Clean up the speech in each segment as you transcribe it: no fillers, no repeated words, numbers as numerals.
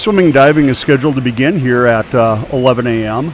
Swimming and diving is scheduled to begin here at 11 a.m.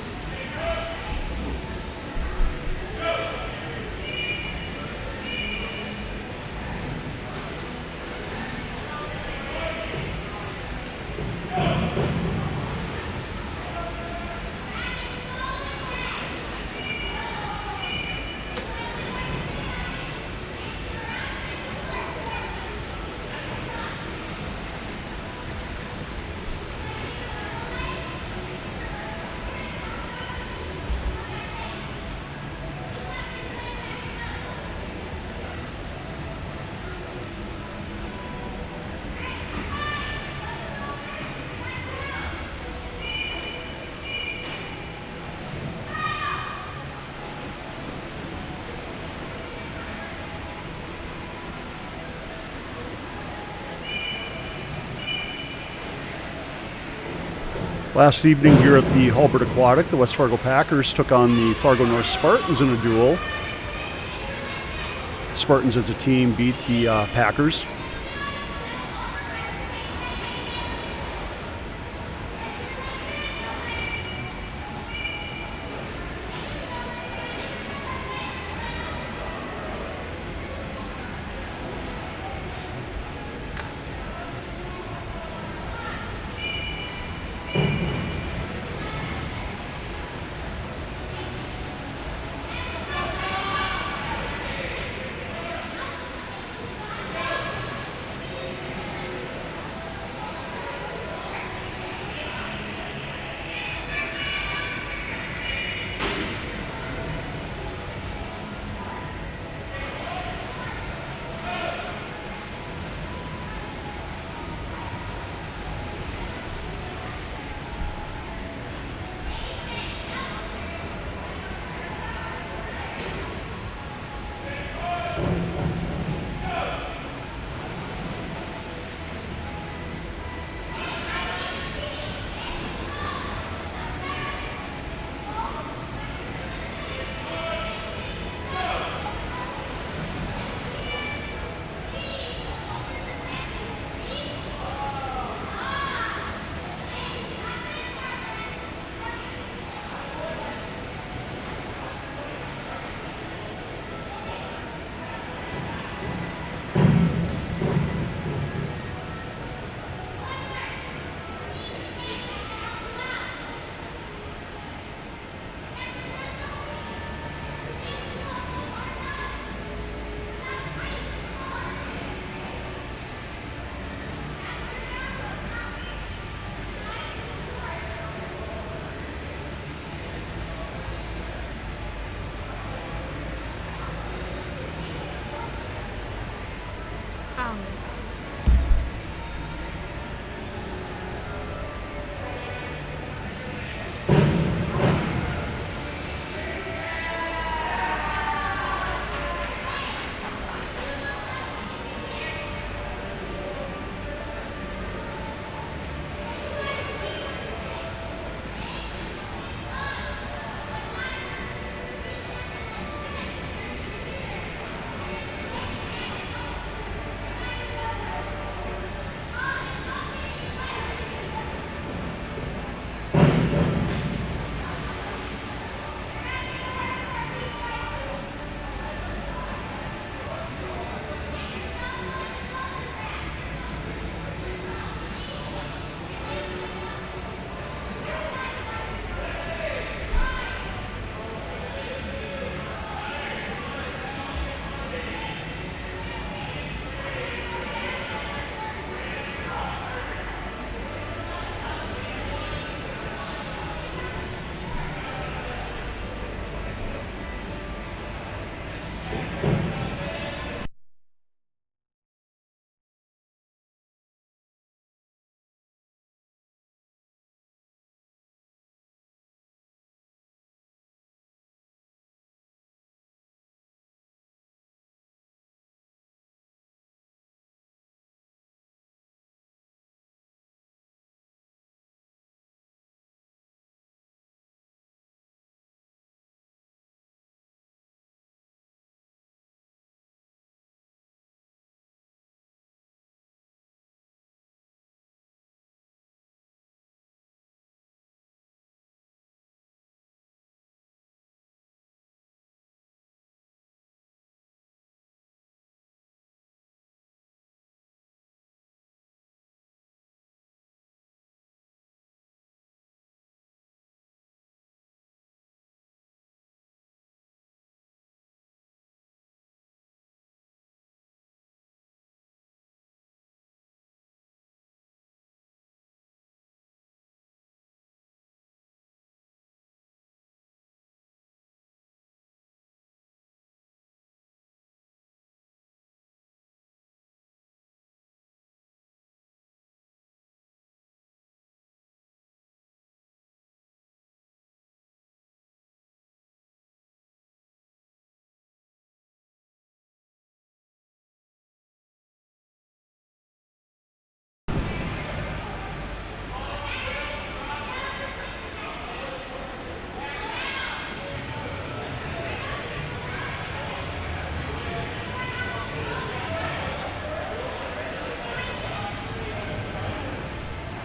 Last evening here at the Halbert Aquatic, the West Fargo Packers took on the Fargo North Spartans in a duel. Spartans as a team beat the Packers.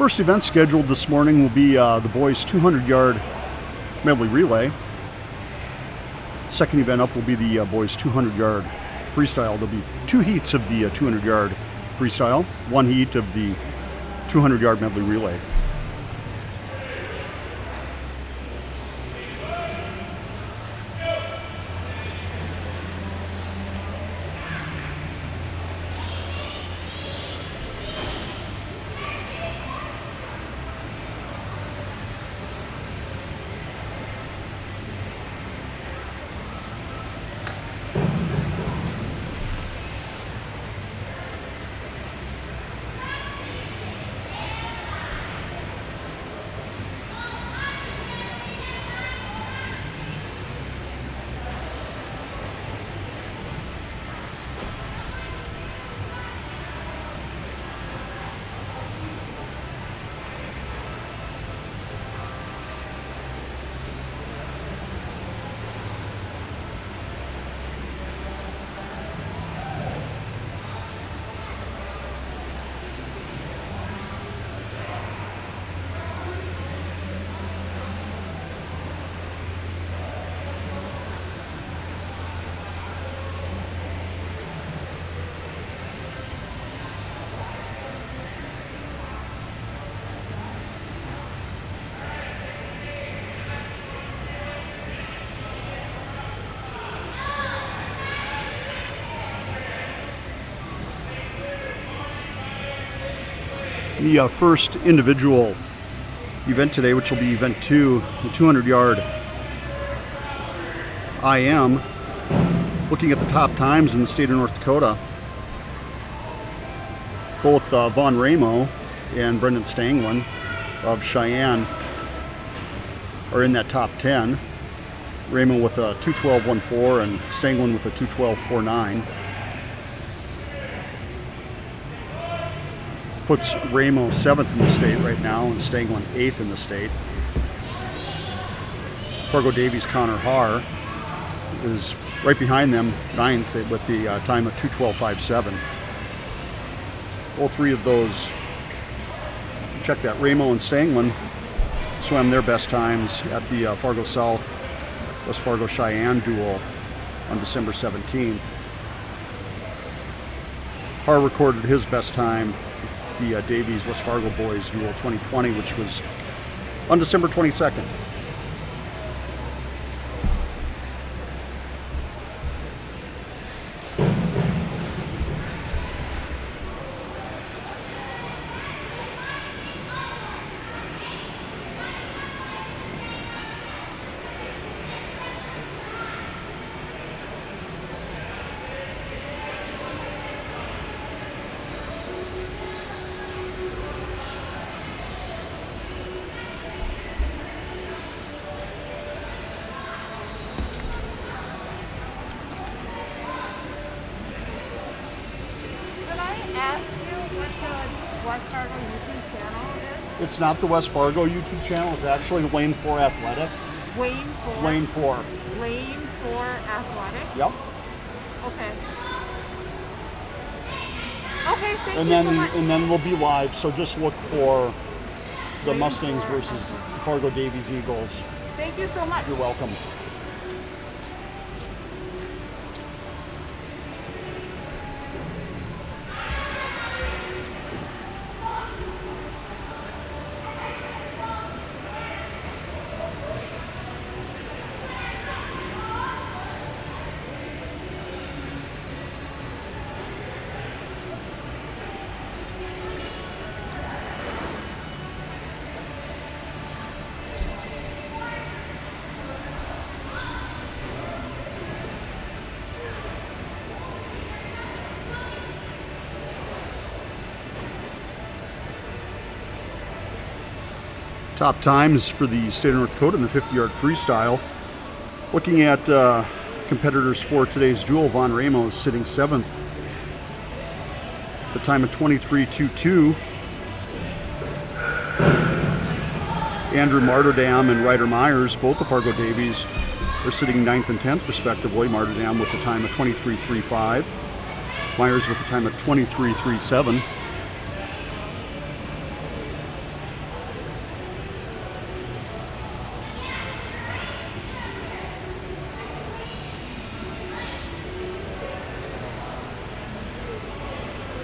First event scheduled this morning will be the boys' 200-yard medley relay. Second event up will be the boys' 200-yard freestyle. There'll be 2 heats of the 200-yard freestyle, 1 heat of the 200-yard medley relay. The first individual event today, which will be event 2, the 200-yard IM. Looking at the top times in the state of North Dakota, both Vaughn Ramo and Brendan Stanglin of Sheyenne are in that top 10. Ramo with a 2:12.14 and Stanglin with a 2:12.49. Puts Ramo 7th in the state right now and Stanglin 8th in the state. Fargo Davies Connor Haar is right behind them, 9th with the time of 2:12.57. All 3 of those, check that, Ramo and Stanglin swam their best times at the Fargo South West Fargo Sheyenne duel on December 17th. Haar recorded his best time, the Davies West Fargo Boys Duel 2020, which was on December 22nd. West Fargo YouTube channel is? It's not the West Fargo YouTube channel. It's actually Lane 4 Athletic. Lane 4? Lane 4. Lane 4 Athletic? Yep. Okay. Okay, thank and you then, so much. And then we'll be live, so just look for the Mustangs versus Fargo Davies Eagles. Thank you so much. You're welcome. Top times for the state of North Dakota in the 50-yard freestyle. Looking at competitors for today's duel, Vaughn Ramo is sitting 7th. The time of 23:22. Andrew Marterdam and Ryder Myers, both of Fargo Davies, are sitting 9th and 10th respectively. Marterdam with the time of 23:35. Myers with the time of 23:37.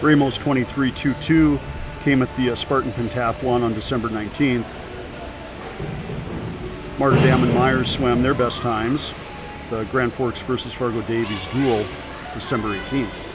Ramos 23.22 came at the Spartan Pentathlon on December 19th. Martyrdam and Myers swam their best times. The Grand Forks versus Fargo Davies duel, December 18th.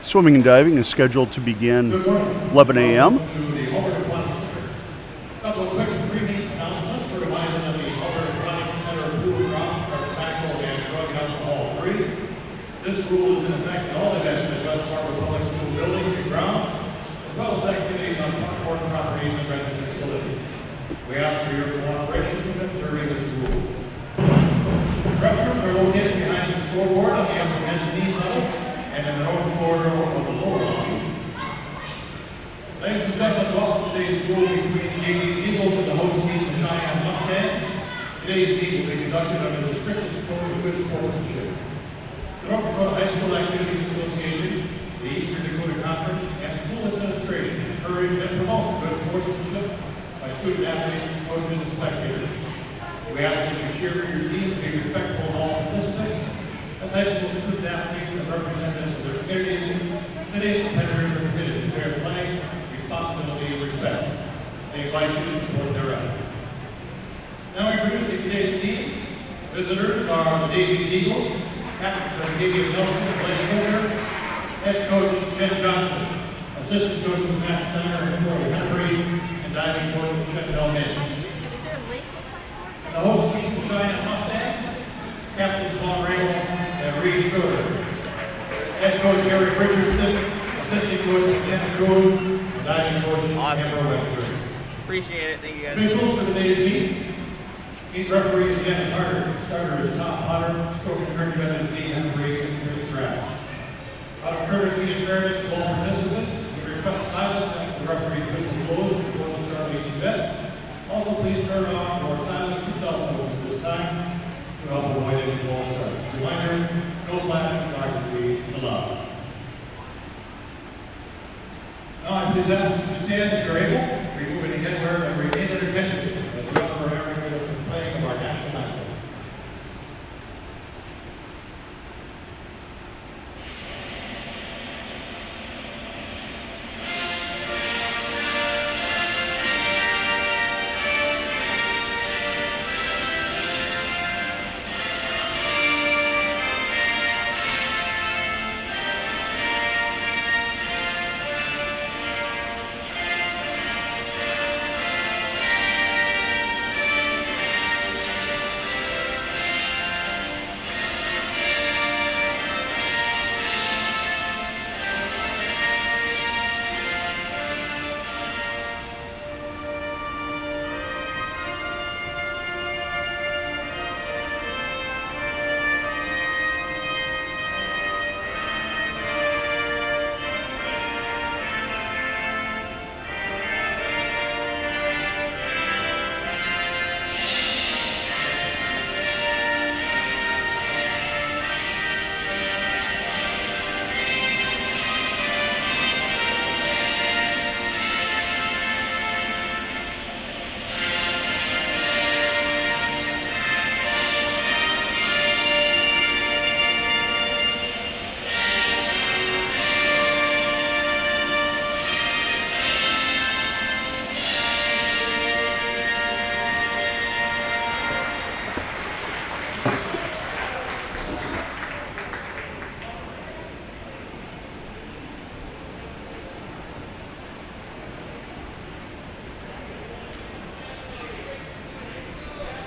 Swimming and diving is scheduled to begin 11 a.m. To the Alberta Aquatic Center. A couple of quick pre-meet announcements. A reminder that the Alberta Aquatic Center pool grounds are tobacco and drug and alcohol free. This rule is in effect in all events at West Fargo Public School buildings and grounds, as well as activities on park properties and rental facilities. We ask for your cooperation in observing this rule. Restrooms are located behind the scoreboard on the upper mezzanine level and in the north corridor of the lower lobby. Ladies and gentlemen, welcome to today's duel between the Davies Eagles and the host team, the Sheyenne Mustangs. Today's meet will be conducted under the strictest code of good sportsmanship. The North Dakota High School Activities Association, the Eastern Dakota Conference, and school administration encourage and promote good sportsmanship by student athletes, coaches, and spectators. We ask that you cheer for your team and be respectful of all participants. As high school student athletes and representatives of their communities, today's competitors are committed to fair play, responsibility, and respect. They invite you to support their effort. Now introducing today's teams. Visitors are the Davies Eagles. Captains are Davies Nelson and Blake Schroeder. Head coach Jen Johnson. Assistant coaches Matt Steiner and Corey Henry. And diving coach Chantel May. The host team, the Sheyenne Mustangs. Captains Vaughn Rangel and Reed Schroeder. Head coach Eric Richardson. Assistant coach Ken Code. And diving coach Amber Western. Appreciate it. Thank you guys. Officials for today's meet. Meet referees Janice Harder. Starters Tom Potter. Stroke and turn judges Lee Henry and Chris Stratt. Out of courtesy and fairness to all participants, we request silence after the referee's whistle blows before the start of each event. Also, please turn off or silence your cell phones at this time to help avoid any false starts. Reminder, no flash photography is allowed. Now I please ask you to stand if you're able, remove any headwear and remain at attention as we offer everyone the playing of our national anthem.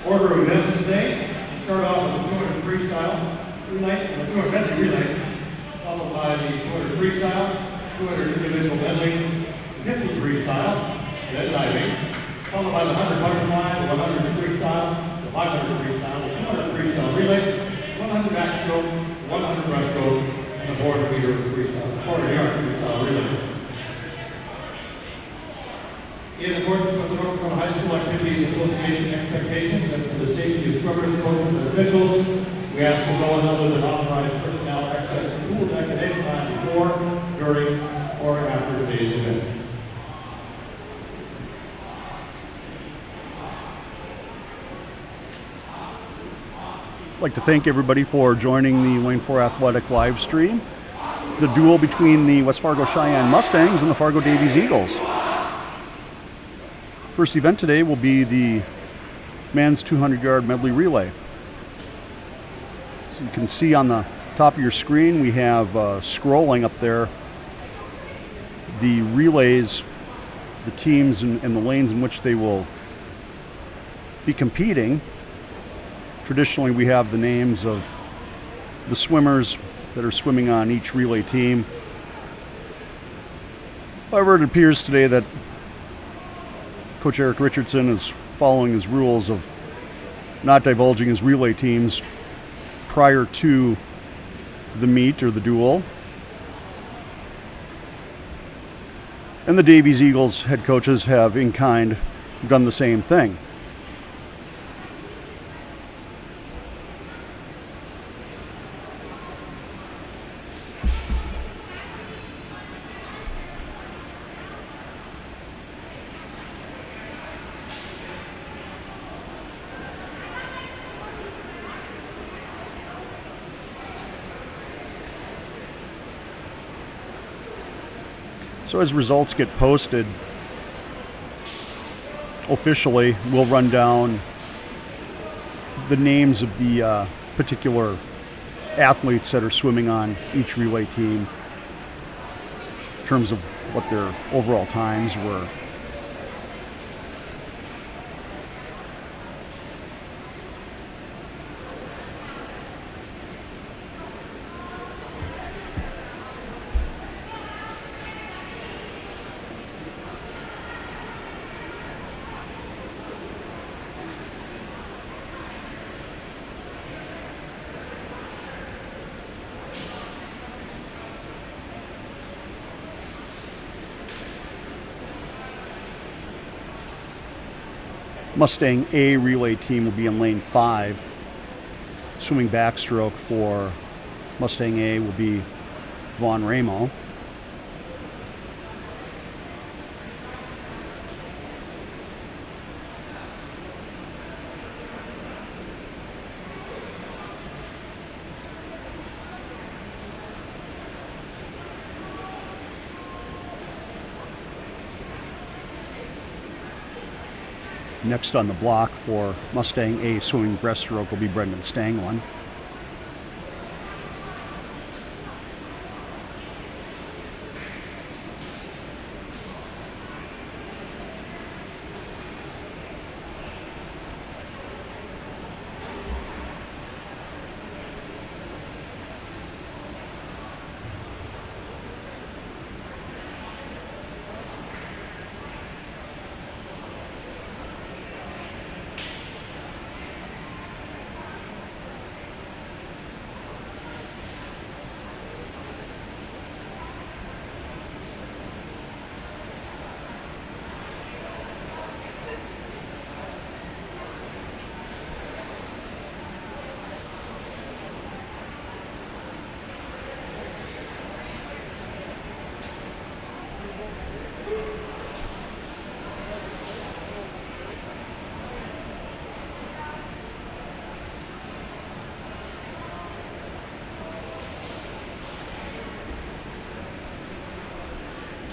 Order of events today. We start off with the 200 freestyle relay, the 200 medley relay, followed by the 200 freestyle, 200 individual medley, 50 freestyle, then diving, followed by the 100 butterfly, the 100 freestyle, the 500 freestyle, the 200 freestyle relay, 100 backstroke, 100 breaststroke, and the 400 meter freestyle, 400 yard freestyle relay. In accordance with the North Dakota High School Activities Association expectations and for the safety of swimmers, coaches, and officials, we ask that no one other than authorized personnel access the pool deck at any time before, during, or after today's event. I'd like to thank everybody for joining the Lane 4 Athletic live stream. The duel between the West Fargo Sheyenne Mustangs and the Fargo Davies Eagles. First event today will be the men's 200-yard medley relay. So you can see on the top of your screen we have scrolling up there the relays, the teams and the lanes in which they will be competing. Traditionally, we have the names of the swimmers that are swimming on each relay team. However, it appears today that Coach Eric Richardson is following his rules of not divulging his relay teams prior to the meet or the duel. And the Davies Eagles head coaches have, in kind, done the same thing. So as results get posted, officially, we'll run down the names of the particular athletes that are swimming on each relay team in terms of what their overall times were. Mustang A relay team will be in lane 5. Swimming backstroke for Mustang A will be Vaughn Ramo. Next on the block for Mustang A swimming breaststroke will be Brendan Stanglin.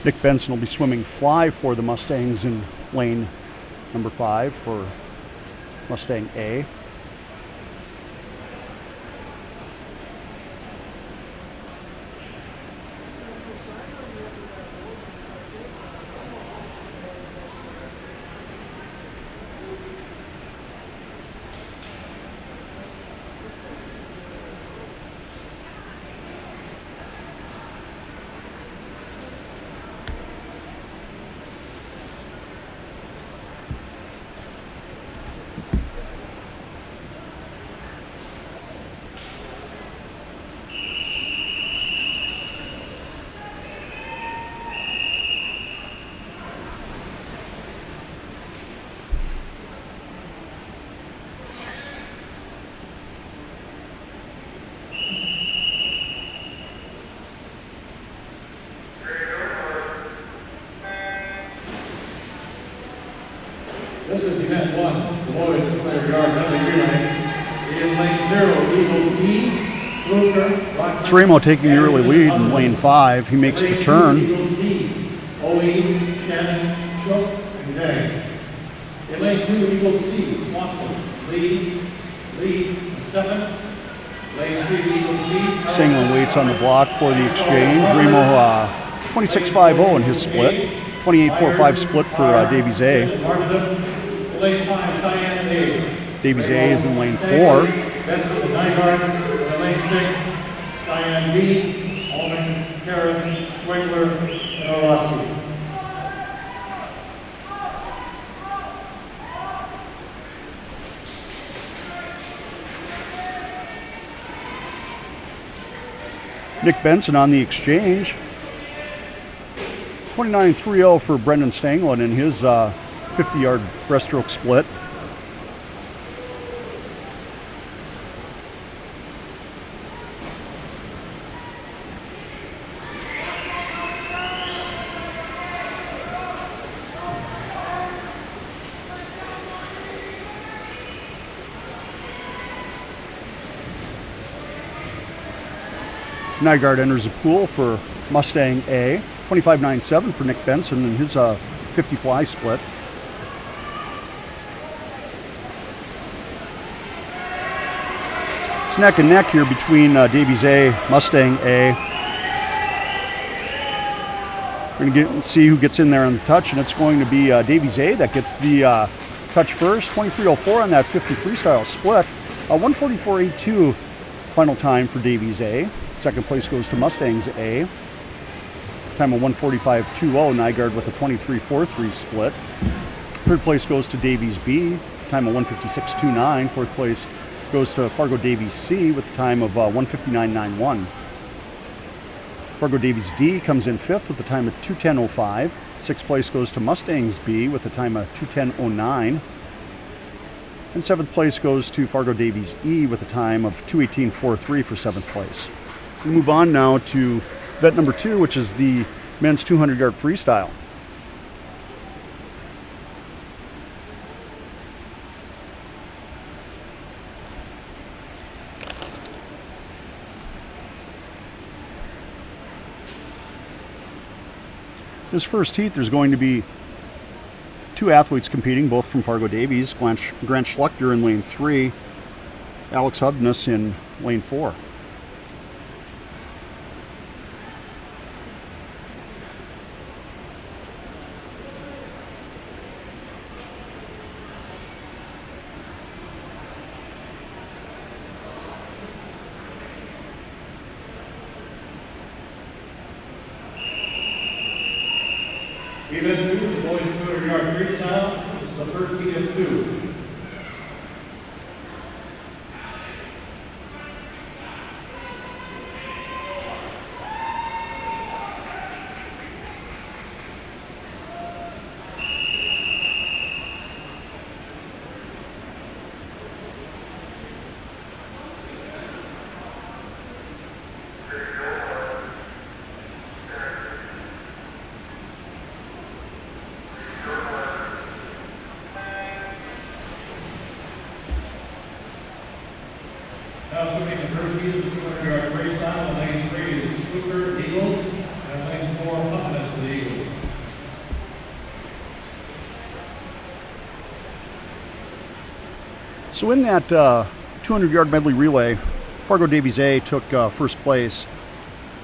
Nick Benson will be swimming fly for the Mustangs in lane number 5 for Mustang A. This is event 1, the boys declare yard Medley relay. In lane 0, Eagles E, Fluker, It's Ramo taking the early lead in lane 5. He makes the turn. Eagles D, Owen, Shannon, Choke, and Day. In lane 2, Eagles C, Swanson, Lee, and Stephan. Lane 3, Eagles D. Singling waits on the block for the exchange. Ramo 26.50 in his split. 28.45 split for Davies A. Lane 5, Sheyenne A. Davies A is in lane 4. Baitsell, the 9 yard, lane 6, Sheyenne B, Allman, Karras, Schwegler, and Pachowski. Nick Benson on the exchange. 29.30 for Brendan Stanglin in his 50-yard breaststroke split. Nygaard enters the pool for Mustang A. 25.97 for Nick Benson in his 50 fly split. It's neck and neck here between Davies A, Mustang A. We're going to see who gets in there on the touch, and it's going to be Davies A that gets the touch first. 23.04 on that 50 freestyle split. 144.82 final time for Davies A. Second place goes to Mustangs A. Time of 145.20. Nygaard with a 23.43 split. Third place goes to Davies B. Time of 156.29. Fourth place goes to Fargo Davies C with a time of 159.91. Fargo Davies D comes in fifth with a time of 210.05. Sixth place goes to Mustangs B with a time of 210.09. And seventh place goes to Fargo Davies E with a time of 218.43 for seventh place. We move on now to event number 2, which is the men's 200-yard freestyle. This first heat, there's going to be 2 athletes competing, both from Fargo Davies. Grant Schlechter in lane 3, Alex Hubness in lane 4. Event 2, the boys 200-yard freestyle. This is the first heat of 2. Now swimming the first heat of the 200-yard freestyle. In lane 3 is Cooper, Eagles, and lane 4, Hubness, the Eagles. So in that 200-yard medley relay, Fargo Davies A took first place.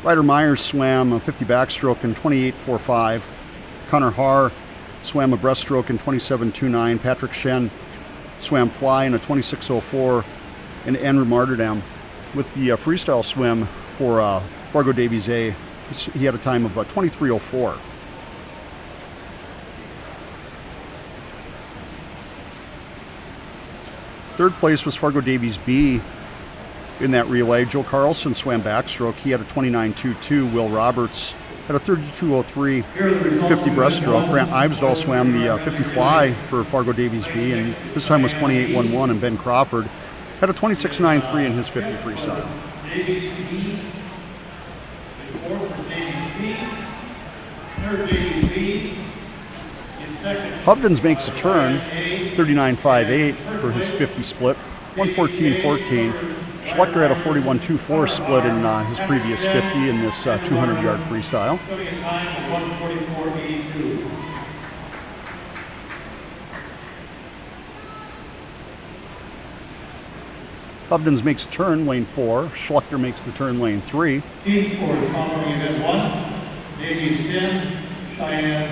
Ryder Myers swam a 50 backstroke in 28.45. Connor Haar swam a breaststroke in 27.29. Patrick Sheyenne swam fly in a 26.04. And Andrew Martyrdam with the freestyle swim for Fargo Davies A. He had a time of 23.04. Third place was Fargo Davies B in that relay. Joe Carlson swam backstroke. He had a 29.22. Will Roberts had a 32.03 50 breaststroke. Grant Ibsdahl swam the 50 fly for Fargo Davies B, and his time was 28.11. And Ben Crawford had a 26.93 in his 50 freestyle. Davies B, fourth is Davies C, third Davies B, in second. Hubdens makes a turn, 39.58 for his 50 split, 114.14. Schlechter had a 41.24 split in his previous 50 in this 200-yard freestyle. Swimming a time of 144.82. Hubdens makes a turn, lane 4. Schlechter makes the turn, lane 3. Team scores following event 1. Davies 10, Sheyenne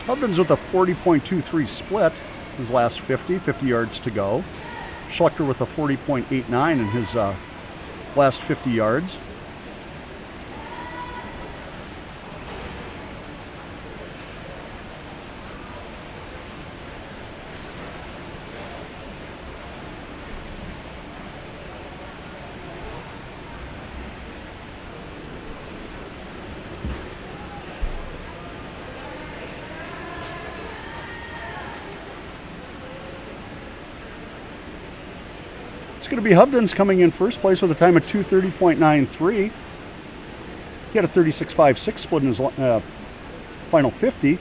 4. Hubden's with a 40.23 split, his last 50 yards to go. Schlechter with a 40.89 in his last 50 yards. It's going to be Hubden's coming in first place with a time of 2:30.93. He had a 36.56 split in his final 50.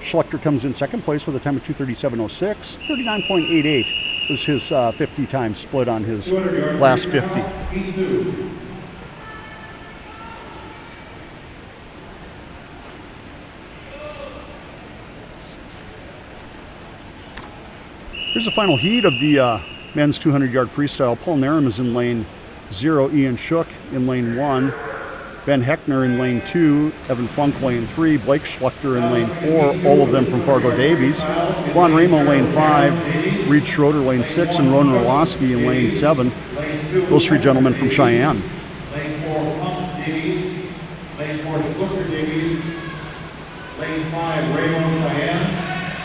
Schlechter comes in second place with a time of 2:37.06. 39.88 was his 50 time split on his last 50. Here's the final heat of the men's 200-yard freestyle. Paul Narum is in lane 0. Ian Shook in lane 1. Ben Heckner in lane 2. Evan Funk lane 3. Blake Schlechter in lane 4. All of them from Fargo Davies. Juan Ramo lane 5. Reed Schroeder lane 6. And Ronan Orlowski in lane 7. Those three gentlemen from Cheyenne. Lane 4, Pump Davies. Lane 4, Schlechter Davies. Lane 5, Ramo Cheyenne.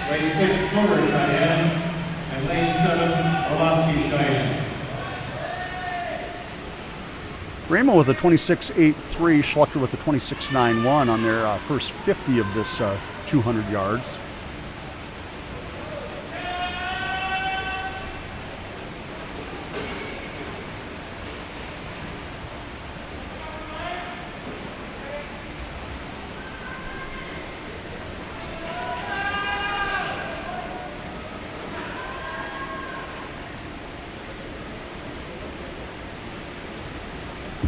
Lane 6, Schroeder Cheyenne. And lane 7, Orlowski Sheyenne. Ramo with a 26.83, Schlechter with a 26.91 on their first 50 of this 200 yards.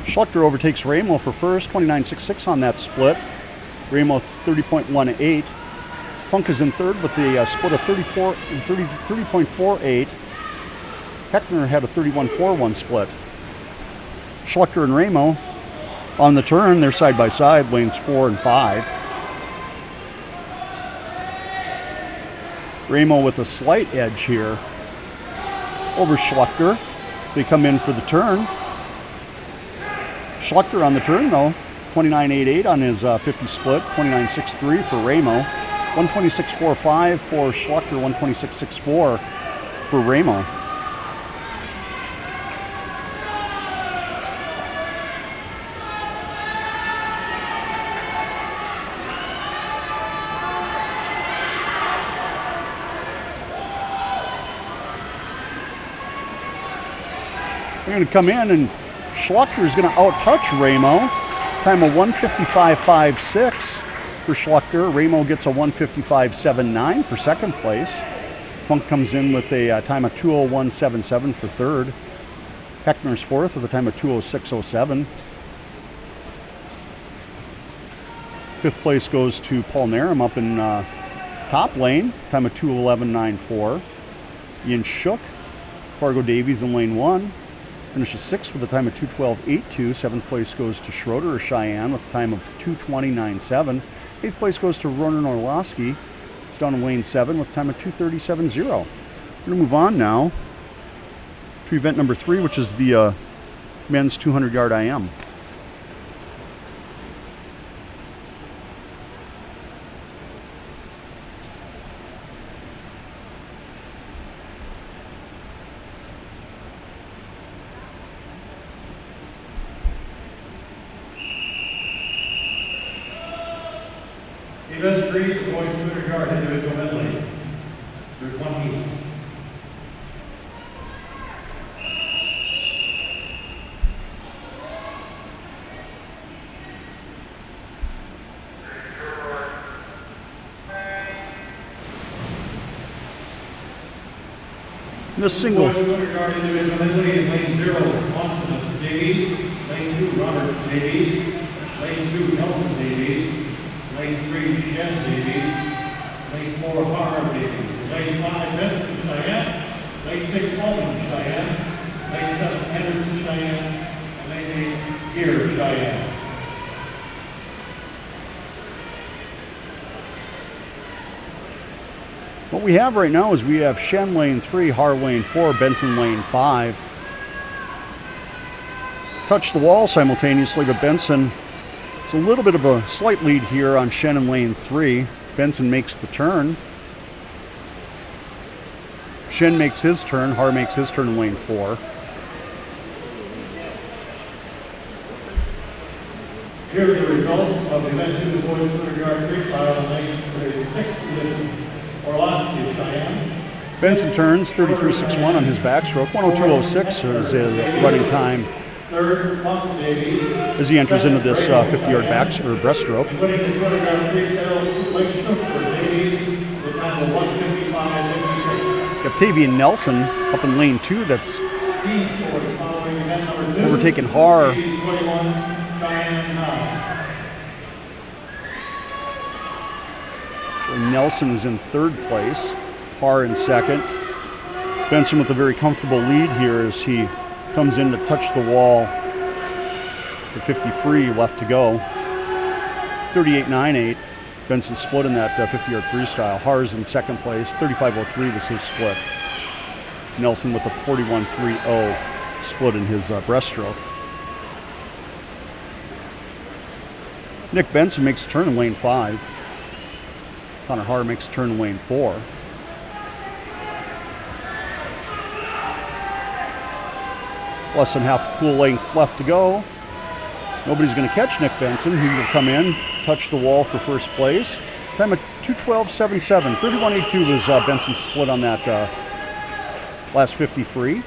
Schlechter overtakes Ramo for first, 29.66 on that split. Ramo 30.18. Funk is in third with the split of 30.48. Heckner had a 31.41 split. Schlechter and Ramo on the turn, they're side by side, lanes 4 and 5. Ramo with a slight edge here over Schlechter. So they come in for the turn. Schlechter on the turn, though, 29.88 on his 50 split, 29.63 for Ramo, 126.45 for Schlechter, 126.64 for Ramo. They're going to come in and Schlechter is going to out-touch Ramo. Time of 155.56 for Schlechter. Ramo gets a 155.79 for second place. Funk comes in with a time of 201.77 for third. Heckner's fourth with a time of 206.07. Fifth place goes to Paul Narum up in top lane. Time of 211.94. Ian Shook, Fargo Davies in lane 1. Finishes sixth with a time of 2:12.82. Seventh place goes to Schroeder or Cheyenne with a time of 2:20.97. Eighth place goes to Ronan Orlowski. He's down in lane 7 with a time of 2:37.0. We're going to move on now to event number 3, which is the men's 200-yard IM. Event 3, the boys 200-yard individual medley. There's one heat. This single. 200-yard individual medley in lane 0, Austin Davies. Lane 2, Robert Davies. Lane 2, Nelson Davies. Lane 3, Sheyenne Davies. 4, Harvey. Lane 5, Benson, Cheyenne. Lane 6, Alton, Cheyenne. Lane 7, Henderson, Cheyenne. And lane 8, Gear, Cheyenne. What we have right now is we have Sheyenne lane 3, Har lane 4, Benson lane 5. Touch the wall simultaneously, but Benson is a little bit of a slight lead here on Sheyenne in lane 3. Benson makes the turn. Sheyenne makes his turn. Har makes his turn in lane 4. Here are the results of the event 2, the boys 200-yard freestyle in lane for the 6th position. Orlowski, Cheyenne. Benson turns 33.61 on his backstroke. 102.06 is his running time Third, Davies. as he enters into this 50-yard breaststroke. Winning the 200-yard freestyle, Baitsell for Davies, the time of 1:55.56. You have Tavian Nelson up in lane 2 that's Team scores following event number 2. overtaken Har. Davies 21, Cheyenne 9. So Nelson is in 3rd place, Har in 2nd. Benson with a very comfortable lead here as he comes in to touch the wall. The 50 free left to go. 38.98. Benson split in that 50-yard freestyle. Har is in 2nd place. 35.03 was his split. Nelson with a 41.30 split in his breaststroke. Nick Benson makes a turn in lane 5. Connor Har makes a turn in lane 4. Less than half pool length left to go. Nobody's going to catch Nick Benson, who will come in, touch the wall for first place. Time of 2:12.77. 31.82 was Benson's split on that last 50 free.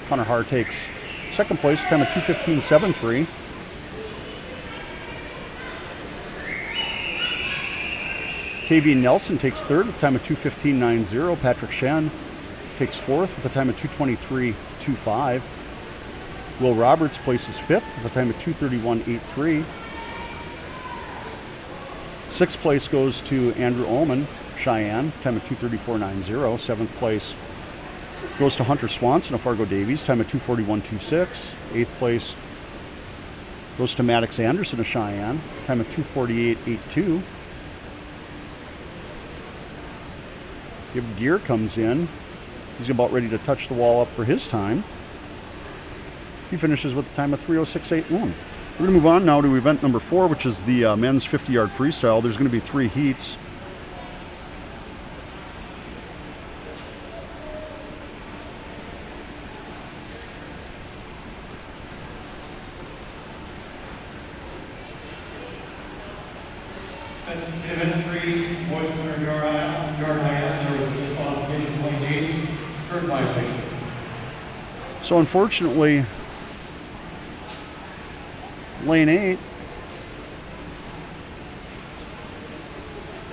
Connor Har takes 2nd place, time of 2:15.73. Tavian Nelson takes 3rd with a time of 2:15.90. Patrick Sheyenne takes 4th with a time of 2:23.25. Will Roberts places 5th with a time of 2:31.83. 6th place goes to Andrew Ullman, Cheyenne, time of 2:34.90. 7th place goes to Hunter Swanson of Fargo Davies, time of 2:41.26. 8th place goes to Maddox Anderson of Cheyenne, time of 2:48.82. If Gear comes in, he's about ready to touch the wall up for his time. He finishes with a time of 3:06.81. We're going to move on now to event number 4, which is the men's 50-yard freestyle. There's going to be 3 heats. Event 3, boys 200-yard IS, there was a disqualification, lane 8, third violation. So unfortunately, lane 8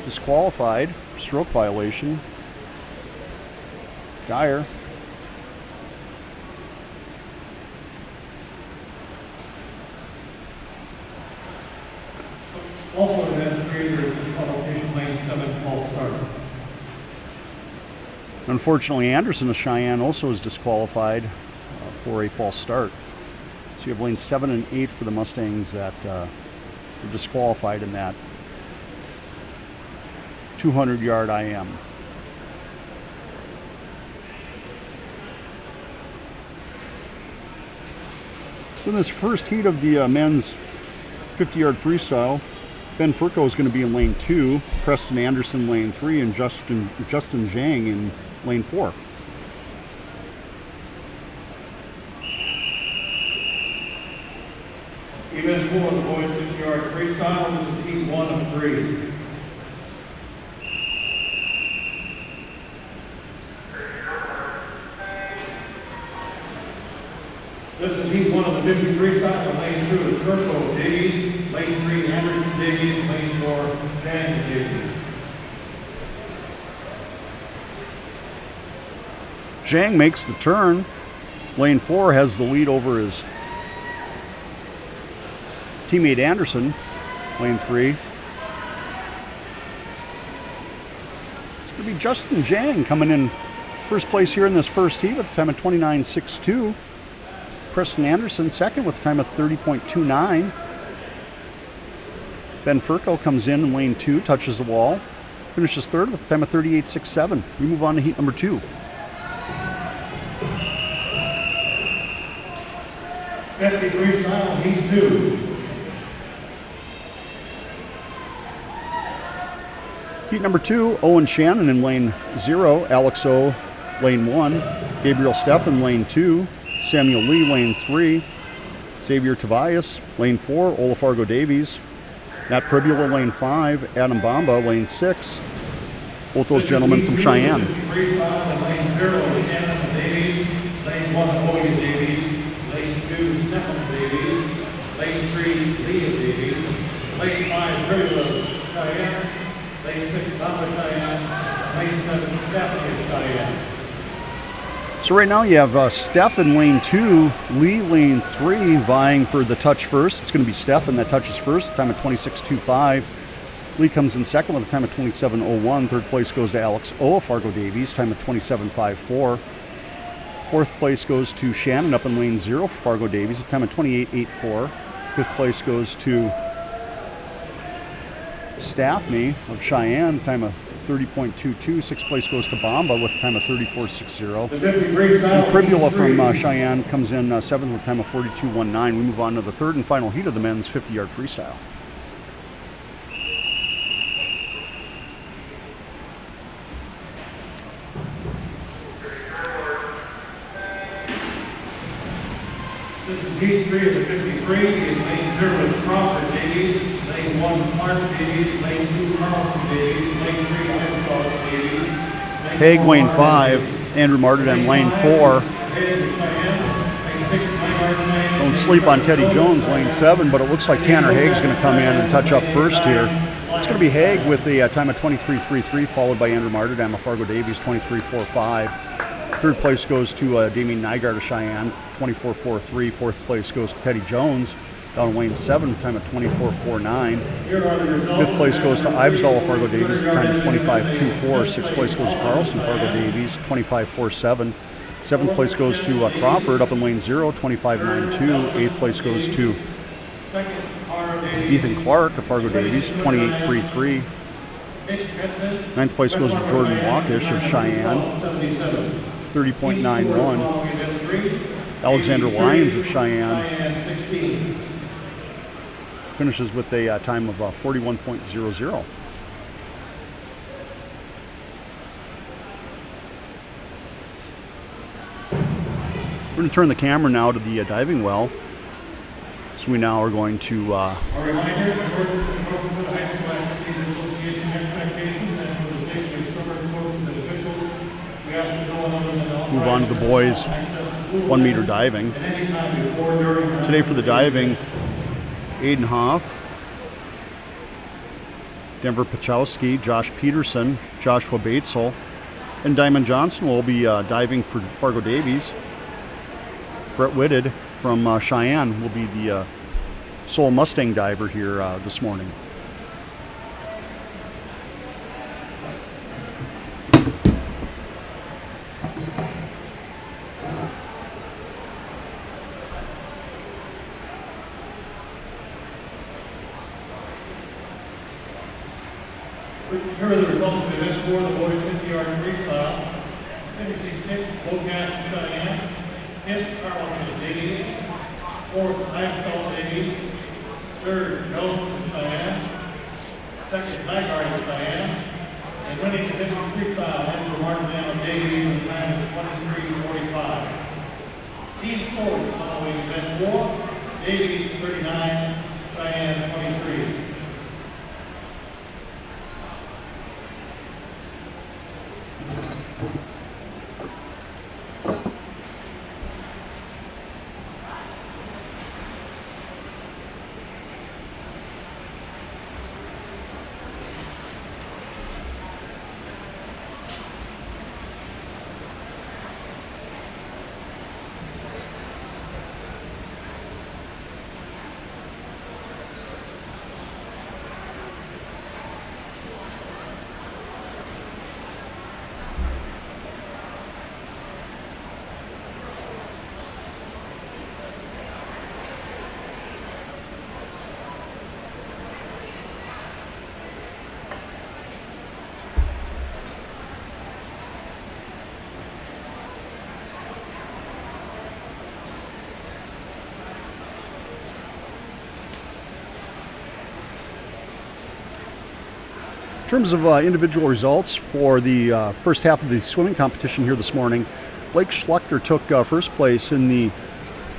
disqualified, stroke violation. Geyer. Also in event 3, there was disqualification, lane 7, false start. Unfortunately, Anderson of Cheyenne also is disqualified for a false start. So you have lanes 7 and 8 for the Mustangs that were disqualified in that 200-yard IM. So in this first heat of the men's 50-yard freestyle, Ben Furco is going to be in lane 2, Preston Anderson lane 3, and Justin Zhang in lane 4. Event 4, the boys 50-yard freestyle. This is heat 1 of 3. This is heat 1 of the 50 freestyle. And lane 2 is Kirko Davies. Lane 3, Anderson Davies. Lane 4, Zhang Davies. Zhang makes the turn. Lane 4 has the lead over his teammate Anderson. Lane 3. be Justin Jang coming in first place here in this first heat with a time of 29.62. Preston Anderson second with a time of 30.29. Ben Furco comes in lane 2, touches the wall, finishes third with a time of 38.67. We move on to heat number 2. Medley Freestyle, heat 2. Heat number 2, Owen Shannon in lane 0, Alex O lane 1, Gabriel Steffen lane 2, Samuel Lee lane 3, Xavier Tobias lane 4, Fargo Davies, Matt Pribula lane 5, Adam Bamba lane 6. Both those gentlemen from Cheyenne. Freestyle in lane 0, Shannon Davies, lane 1, Owen Davies, lane 2, Steffen Davies, lane 3, Leah Davies, lane 5, Pribula Cheyenne, lane 6, Bamba Cheyenne, lane 7, Stephanie Cheyenne. So right now you have Steph in lane 2, Lee lane 3 vying for the touch first. It's going to be Stephen that touches first, time of 26.25. Lee comes in second with a time of 27.01. Third place goes to Alex O, Fargo Davies, time of 27.54. Fourth place goes to Shannon up in lane 0 for Fargo Davies, with a time of 28.84. Fifth place goes to Staffney of Cheyenne, time of 30.22. Sixth place goes to Bamba with a time of 34.60. And Pribula from Cheyenne comes in seventh with a time of 42.19. We move on to the third and final heat of the men's 50-yard freestyle. This is heat 3 of the 53. In lane 0 is Crawford Davies, lane 1 Clark Davies, lane 2 Carlson Davies, lane 3 Armstrong Davies. Hague lane 5, Andrew Martin lane 4. Don't sleep on Teddy Jones lane 7, but it looks like Tanner Hague's going to come in and touch up first here. It's going to be Hague with the time of 23.33, followed by Andrew Martin of Fargo Davies, 23.45. Third place goes to Damien Nygaard of Cheyenne, 24.43. Fourth place goes to Teddy Jones down in lane 7, time of 24.49. Fifth place goes to Ivesdal of Fargo Davies, time of 25.24. Sixth place goes to Carlson, Fargo Davies, 25.47. Seventh place goes to Crawford up in lane 0, 25.92. Eighth place goes to Ethan Clark of Fargo Davies, 28.33. Ninth place goes to Jordan Walkish of Cheyenne, 30.91. Alexander Lyons of Cheyenne finishes with a time of 41.00. We're going to turn the camera now to the diving well. So we now are going to move on to the boys 1 meter diving. Today for the diving, Aiden Hoff, Denver Pachowski, Josh Peterson, Joshua Baitsell, and Diamond Johnson will be diving for Fargo Davies. Brett Whitted from Cheyenne will be the sole Mustang diver here this morning. Here are the results of the event 4, the boys 50-yard freestyle. Finishing 6th, Bocash Cheyenne. 5th, Carlson Davies. 4th, Ivesdal Davies. 3rd, Jones Cheyenne. 2nd, Nygaard Cheyenne. And winning the 50 freestyle, Andrew Martin Davies with a time of 23.45. Team scores following event 4, Davies 39, Cheyenne 23. In terms of individual results for the first half of the swimming competition here this morning, Blake Schluchter took first place in the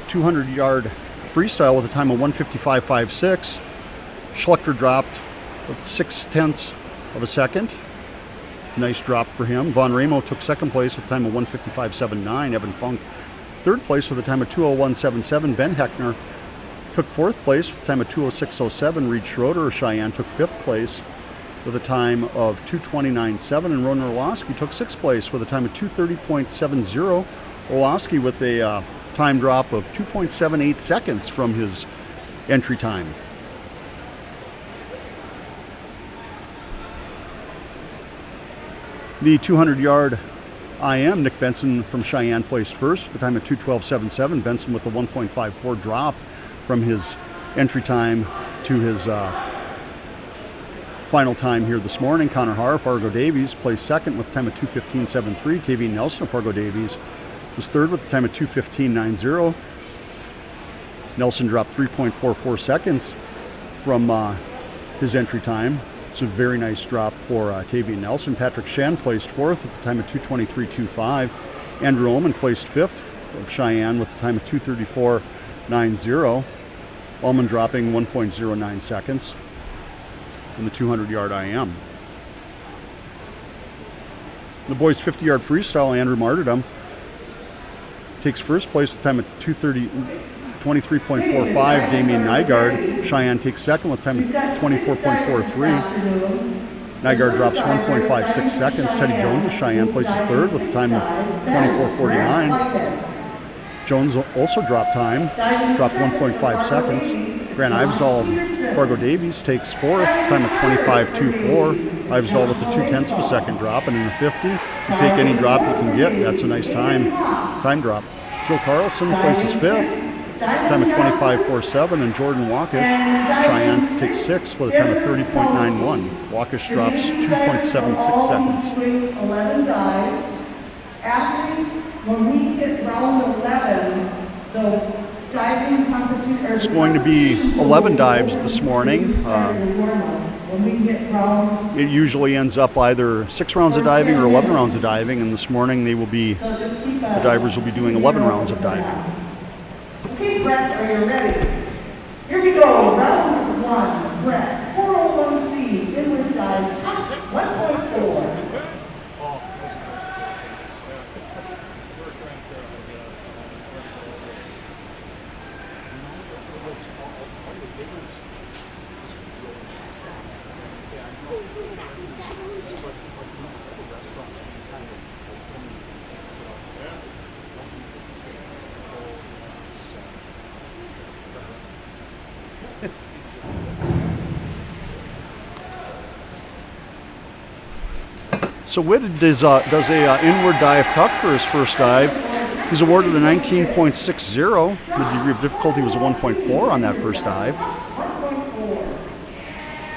200-yard freestyle with a time of 1:55.56. Schluchter dropped 0.6 of a second. Nice drop for him. Von Ramo took second place with a time of 1:55.79. Evan Funk third place with a time of 2:01.77. Ben Heckner took fourth place with a time of 2:06.07. Reed Schroeder of Cheyenne took fifth place with a time of 2:29.7. And Ronan Orlowski took sixth place with a time of 2:30.70. Orlowski with a time drop of 2.78 seconds from his entry time. The 200-yard IM, Nick Benson from Cheyenne placed first with a time of 2:12.77. Benson with a 1.54 drop from his entry time to his final time here this morning. Connor Haar, Fargo Davies, placed second with a time of 2:15.73. Tavian Nelson of Fargo Davies was third with a time of 2:15.90. Nelson dropped 3.44 seconds from his entry time. It's a very nice drop for Tavian Nelson. Patrick Shen placed fourth with a time of 2:23.25. Andrew Ullman placed fifth of Cheyenne with a time of 2:34.90. Ullman dropping 1.09 seconds in the 200-yard IM. The boys' 50-yard freestyle, Andrew Martyrdom takes first place with a time of 23.45. Damian Nygaard. Cheyenne takes second with a time of 24.43. Nygaard drops 1.56 seconds. Teddy Jones of Cheyenne places third with a time of 24.49. Jones also dropped 1.5 seconds. Grant Ivesdal of Fargo Davies takes fourth, time of 25.24. Ivesdal with a 0.2 of a second drop, and in the 50, you take any drop you can get. That's a nice time drop. Joe Carlson places fifth, time of 25.47, and Jordan Wakish, Cheyenne, takes sixth with a time of 30.91. Wakish drops 2.76 seconds. 11 dives. Athletes, when we hit round 11, the diving competition... It's going to be 11 dives this morning. It usually ends up either 6 rounds of diving or 11 rounds of diving, and this morning the divers will be doing 11 rounds of diving. Okay, Brett, are you ready? Here we go. Round 1, Brett. 401C, inward dive, 1.4. So Whitted does a inward dive tuck for his first dive. He's awarded a 19.60. The degree of difficulty was a 1.4 on that first dive.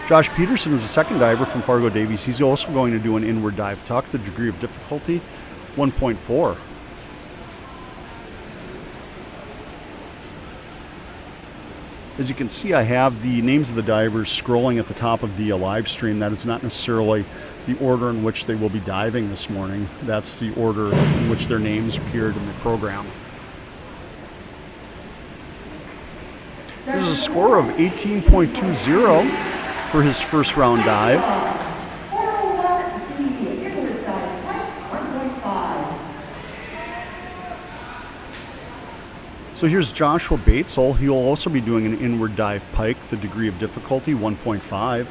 Josh Peterson is the second diver from Fargo Davies. He's also going to do an inward dive tuck. The degree of difficulty, 1.4. As you can see, I have the names of the divers scrolling at the top of the live stream. That is not necessarily the order in which they will be diving this morning. That's the order in which their names appeared in the program. There's a score of 18.20 for his first round dive. So here's Joshua Baitsell. He will also be doing an inward dive pike. The degree of difficulty, 1.5.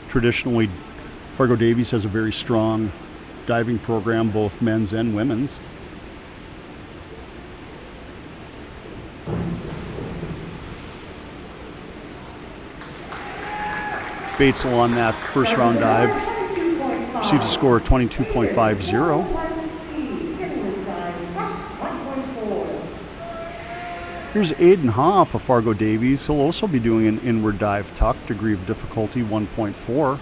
Traditionally, Fargo Davies has a very strong diving program, both men's and women's. Baitsell on that first round dive receives a score of 22.50. Here's Aiden Hoff of Fargo Davies. He'll also be doing an inward dive tuck, degree of difficulty 1.4.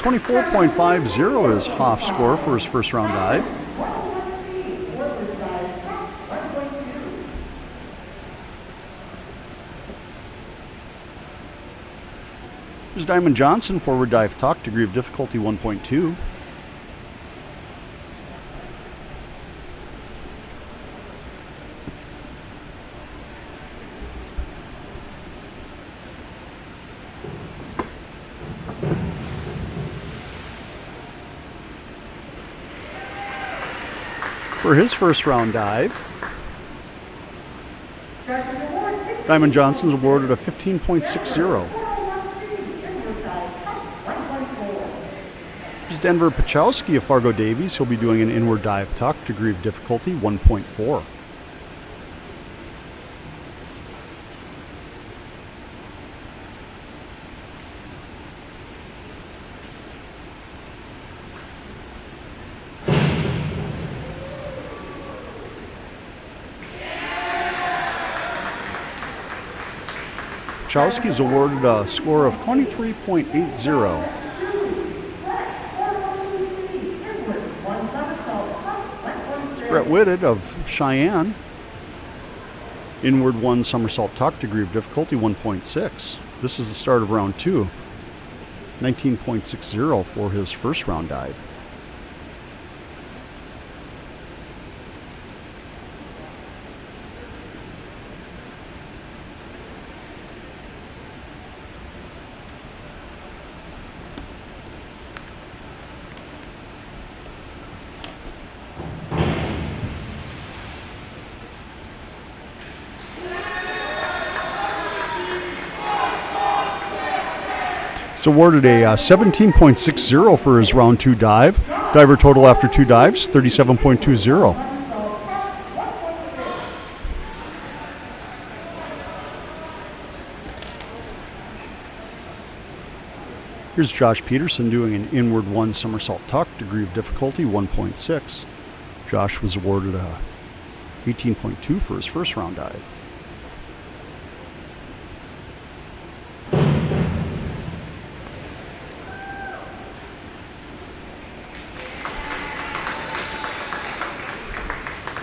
24.50 is Hoff's score for his first round dive. Here's Diamond Johnson, forward dive tuck, degree of difficulty 1.2. For his first round dive, Diamond Johnson's awarded a 15.60. Here's Denver Pachowski of Fargo Davies. He'll be doing an inward dive tuck, degree of difficulty 1.4. Pachowski is awarded a score of 23.80. Brett Whitted of Cheyenne, inward one somersault tuck, degree of difficulty 1.6. This is the start of round 2. 19.60 for his first round dive. He's awarded a 17.60 for his round 2 dive. Diver total after 2 dives, 37.20. Here's Josh Peterson doing an inward one somersault tuck, degree of difficulty 1.6. Josh was awarded a 18.2 for his first round dive.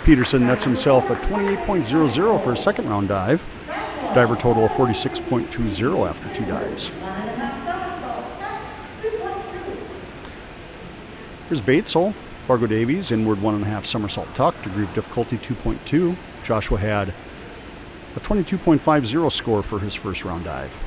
Peterson nets himself a 28.00 for his second round dive. Diver total of 46.20 after 2 dives. Here's Baitsell, Fargo Davies, inward 1.5 somersault tuck, degree of difficulty 2.2. Joshua had a 22.50 score for his first round dive.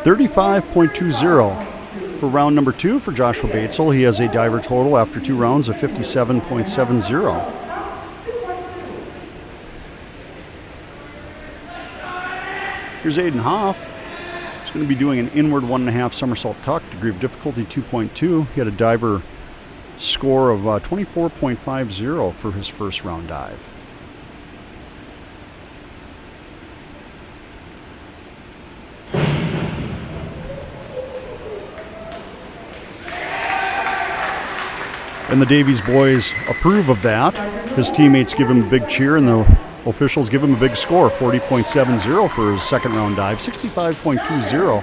$35.20 for round number 2 for Joshua Baitsell. He has a diver total after 2 rounds of 57.70. Here's Aiden Hoff. He's going to be doing an inward 1.5 somersault tuck, degree of difficulty 2.2. He had a diver score of 24.50 for his first round dive. And the Davies boys approve of that. His teammates give him a big cheer, and the officials give him a big score, 40.70 for his second round dive, 65.20.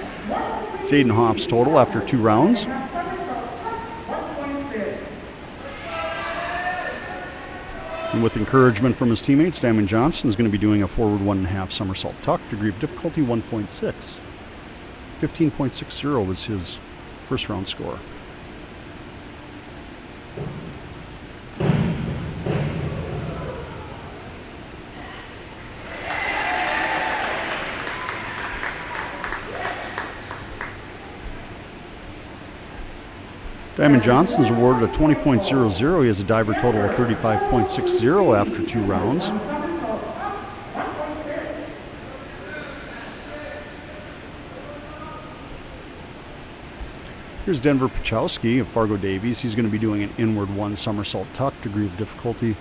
It's Aiden Hoff's total after 2 rounds. And with encouragement from his teammates, Diamond Johnson is going to be doing a forward 1.5 somersault tuck, degree of difficulty 1.6. 15.60 was his first round score. Diamond Johnson is awarded a 20.00. He has a diver total of 35.60 after 2 rounds. Here's Denver Pachowski of Fargo Davies. He's going to be doing an inward one somersault tuck, degree of difficulty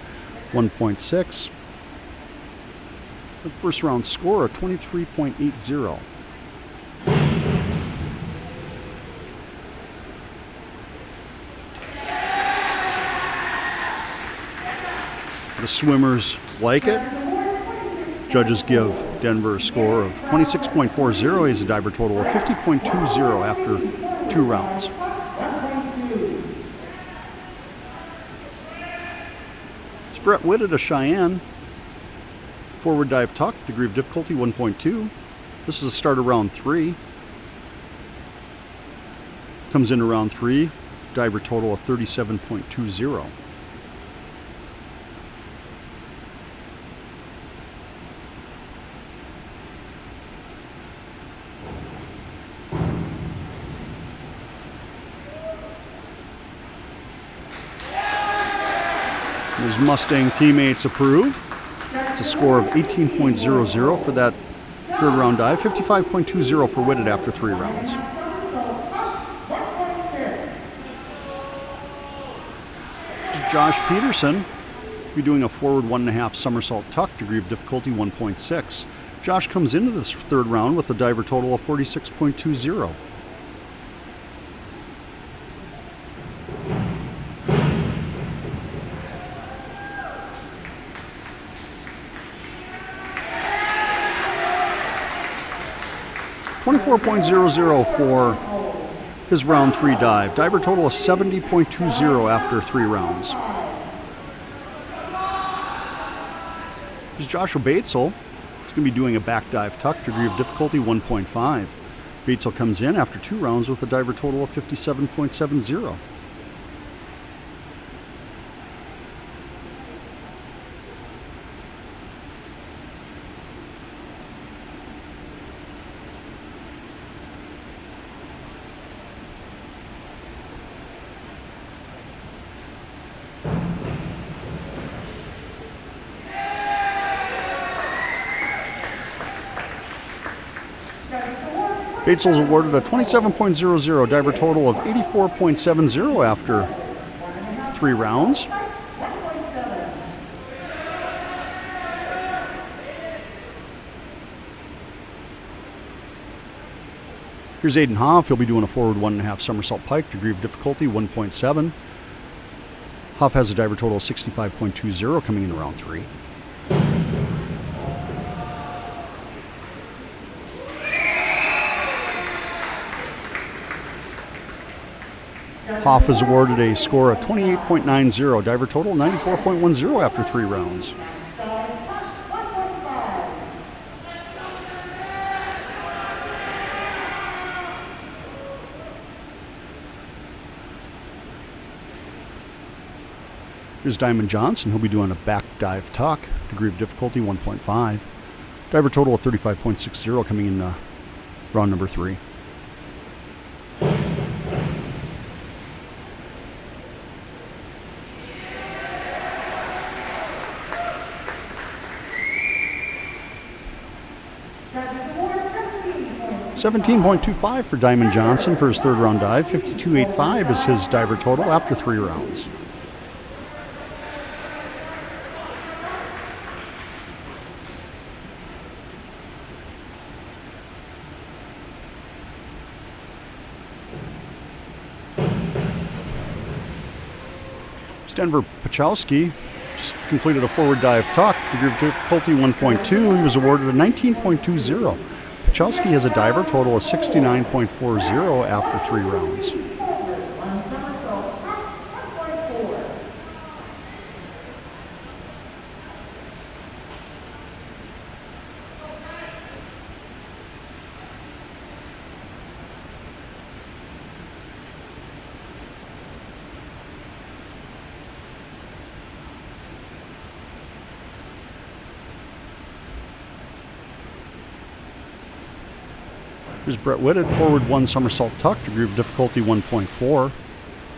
1.6. The first round score of 23.80. The swimmers like it. Judges give Denver a score of 26.40. He has a diver total of 50.20 after 2 rounds. It's Brett Whitted of Sheyenne. Forward dive tuck, degree of difficulty 1.2. This is the start of round 3. Comes into round 3, diver total of 37.20. His Mustang teammates approve. It's a score of 18.00 for that third round dive, 55.20 for Whitted after 3 rounds. This is Josh Peterson. Be doing a forward 1.5 somersault tuck, degree of difficulty 1.6. Josh comes into this third round with a diver total of 46.20. 24.00 for his round 3 dive. Diver total of 70.20 after 3 rounds. Here's Joshua Baitsell. He's going to be doing a back dive tuck, degree of difficulty 1.5. Baitsell comes in after 2 rounds with a diver total of 57.70. Baitsell's awarded a 27.00, diver total of 84.70 after 3 rounds. Here's Aiden Hoff. He'll be doing a forward 1.5 somersault pike, degree of difficulty 1.7. Hoff has a diver total of 65.20 coming into round 3. Hoff is awarded a score of 28.90, diver total 94.10 after 3 rounds. Here's Diamond Johnson. He'll be doing a back dive tuck, degree of difficulty 1.5. Diver total of 35.60 coming in round number 3. $17.25 for Diamond Johnson for his third round dive. 52.85 is his diver total after 3 rounds. Denver Pachowski just completed a forward dive tuck, degree of difficulty 1.2. He was awarded a 19.20. Pachowski has a diver total of 69.40 after 3 rounds. Here's Brett Whitted, forward 1 somersault tuck, degree of difficulty 1.4.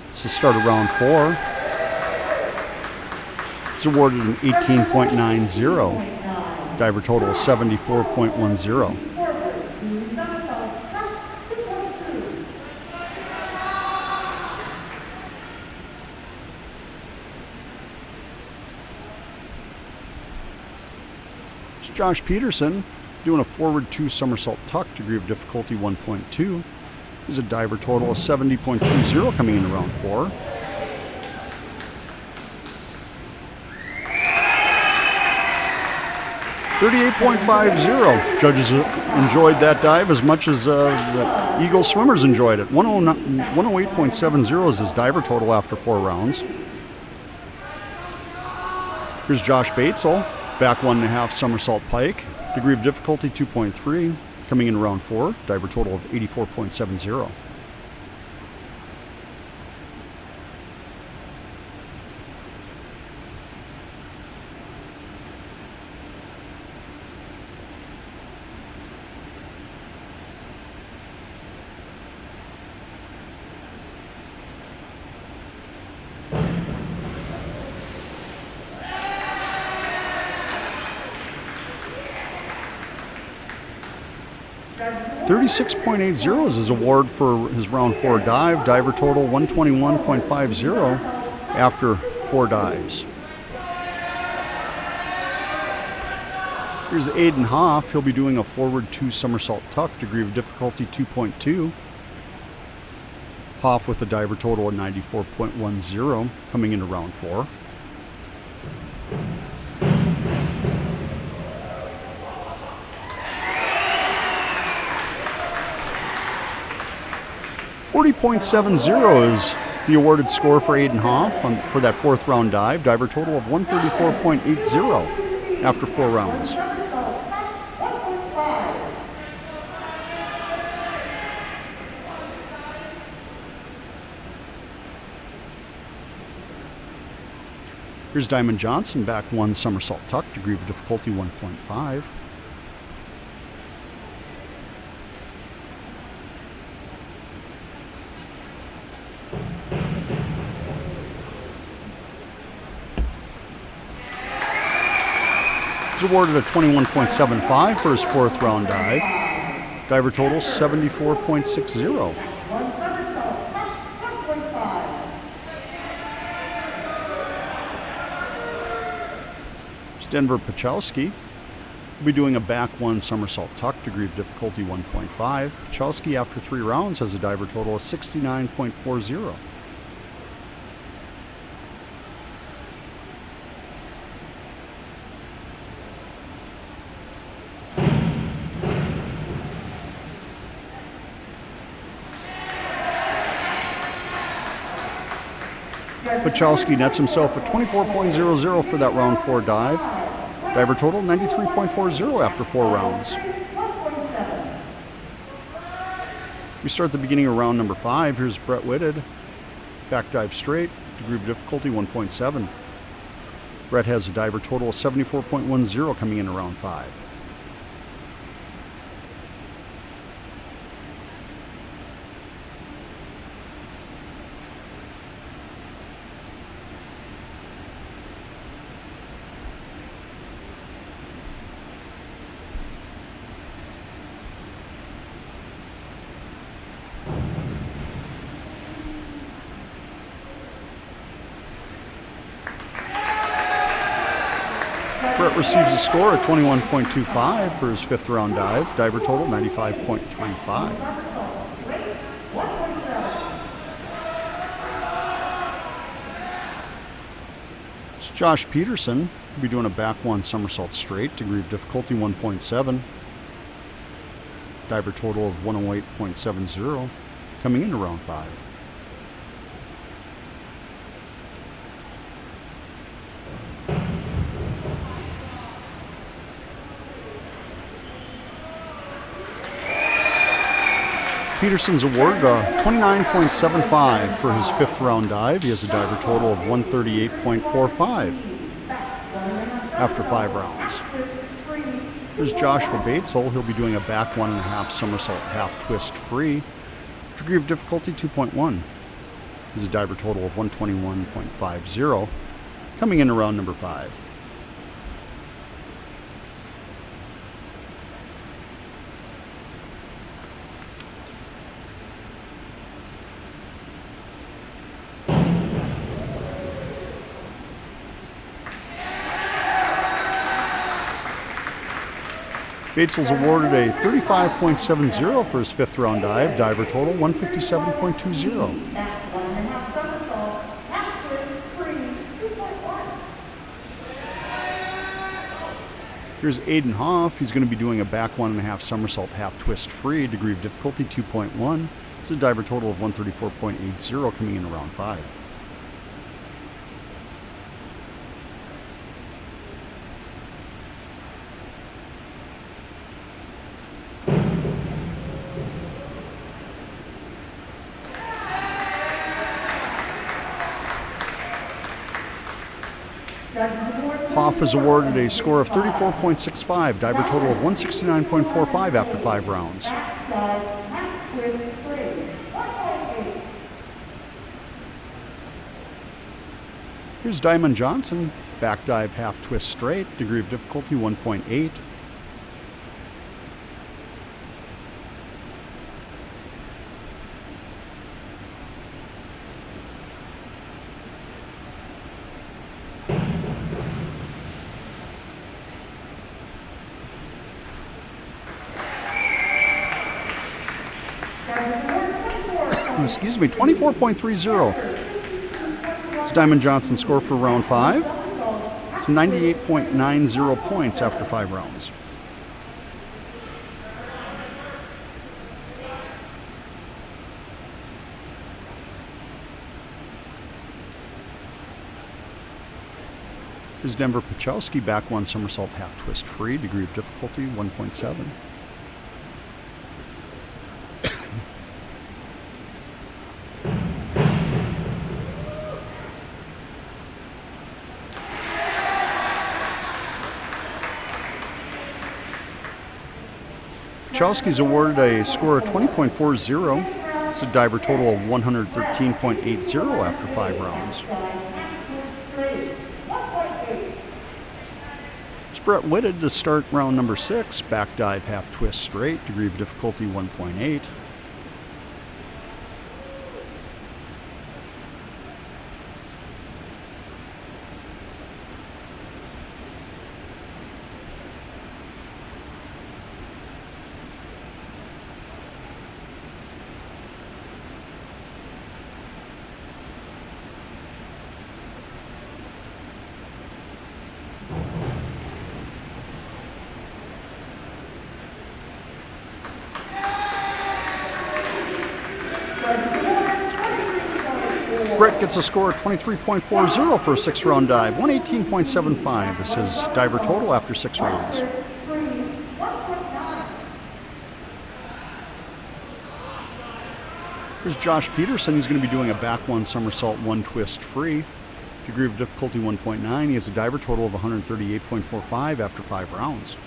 It's the start of round 4. He's awarded an 18.90. Diver total of 74.10. It's Josh Peterson doing a forward 2 somersault tuck, degree of difficulty 1.2. Is a diver total of 70.20 coming into round 4. .50. Judges enjoyed that dive as much as the Eagle swimmers enjoyed it. 108.70 is his diver total after 4 rounds. Here's Josh Baitsell, back 1.5 somersault pike, degree of difficulty 2.3, coming in round 4, diver total of 84.70. .36.80 is his award for his round 4 dive. Diver total 121.50 after 4 dives. Here's Aiden Hoff. He'll be doing a forward 2 somersault tuck, degree of difficulty 2.2. Hoff with a diver total of 94.10 coming into round 4. .70 is the awarded score for Aiden Hoff for that 4th round dive. Diver total of 134.80 after 4 rounds. Here's Diamond Johnson, back 1 somersault tuck, degree of difficulty 1.5. He's awarded a 21.75 for his 4th round dive. Diver total 74.60. It's Denver Pachowski. We'll be doing a back 1 somersault tuck, degree of difficulty 1.5. Pachowski after 3 rounds has a diver total of 69.40. Pachowski nets himself a 24.00 for that round 4 dive. Diver total 93.40 after 4 rounds. We start the beginning of round number 5. Here's Brett Whitted. Back dive straight, degree of difficulty 1.7. Brett has a diver total of 74.10 coming into round 5. Brett receives a score of 21.25 for his 5th round dive. Diver total 95.35. It's Josh Peterson. He'll be doing a back 1 somersault straight, degree of difficulty 1.7. Diver total of 108.70 coming into round 5. Peterson's awarded 29.75 for his 5th round dive. He has a diver total of 138.45 after 5 rounds. There's Joshua Baitsell. He'll be doing a back 1.5 somersault half twist free. Degree of difficulty 2.1. He's a diver total of 121.50 coming into round number 5. Baitsell's awarded a 35.70 for his 5th round dive. Diver total 157.20. Back 1.5 somersault, half twist, free, 2.1. Here's Aiden Hoff. He's going to be doing a back 1.5 somersault, half twist free. Degree of difficulty 2.1. It's a diver total of 134.80 coming in around 5. Hoff is awarded a score of 34.65, diver total of 169.45 after 5 rounds. Here's Diamond Johnson, back dive half twist straight, degree of difficulty 1.8. Excuse me, 24.30. It's Diamond Johnson's score for round 5. It's 98.90 points after 5 rounds. Here's Denver Pachowski, back 1 somersault, half twist free, degree of difficulty 1.7. Pachowski's awarded a score of 20.40. It's a diver total of 113.80 after 5 rounds. It's Brett Whitted to start round number 6. Back dive half twist straight. Degree of difficulty 1.8. Brett gets a score of 23.40 for a 6th round dive, 118.75 is his diver total after 6 rounds. Here's Josh Peterson. He's going to be doing a back 1 somersault, 1 twist free. Degree of difficulty 1.9. He has a diver total of 138.45 after 5 rounds.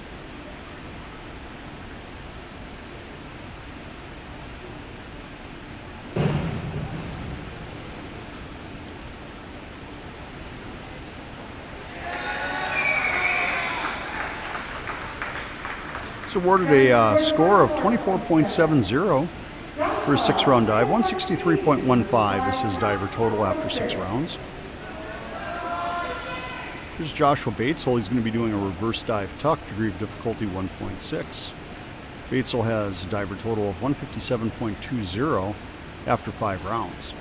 He's awarded a score of 24.70 for his 6th round dive. 163.15 is his diver total after 6 rounds. Here's Joshua Baitsell. He's going to be doing a reverse dive tuck, degree of difficulty 1.6. Baitsell has a diver total of 157.20 after 5 rounds.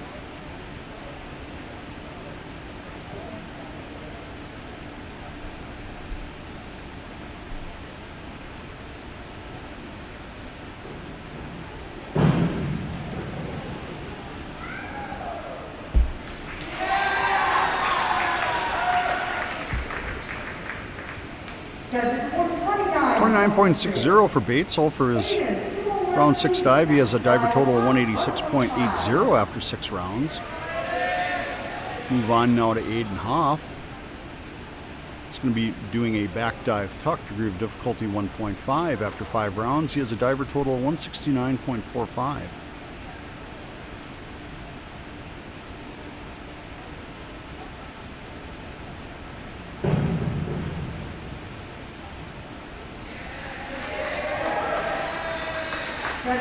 .60 for Baitsell for his round 6 dive. He has a diver total of 186.80 after 6 rounds. Move on now to Aiden Hoff. He's going to be doing a back dive tuck, degree of difficulty 1.5 after 5 rounds. He has a diver total of 169.45.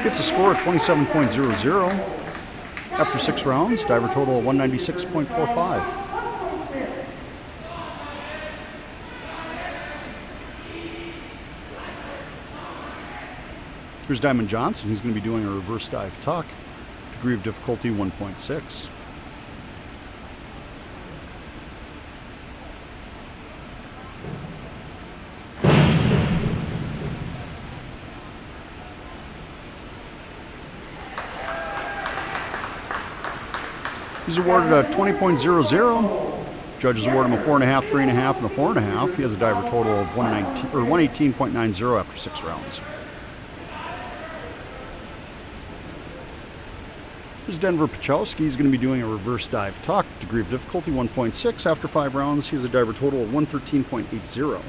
Gets a score of 27.00 after 6 rounds, diver total of 196.45. Here's Diamond Johnson. He's going to be doing a reverse dive tuck. Degree of difficulty 1.6. He's awarded a 20.00. Judges award him a 4.5, 3.5, and a 4.5. He has a diver total of 118.90 after 6 rounds. Here's Denver Pachowski. He's going to be doing a reverse dive tuck. Degree of difficulty 1.6. After 5 rounds, he has a diver total of 113.80.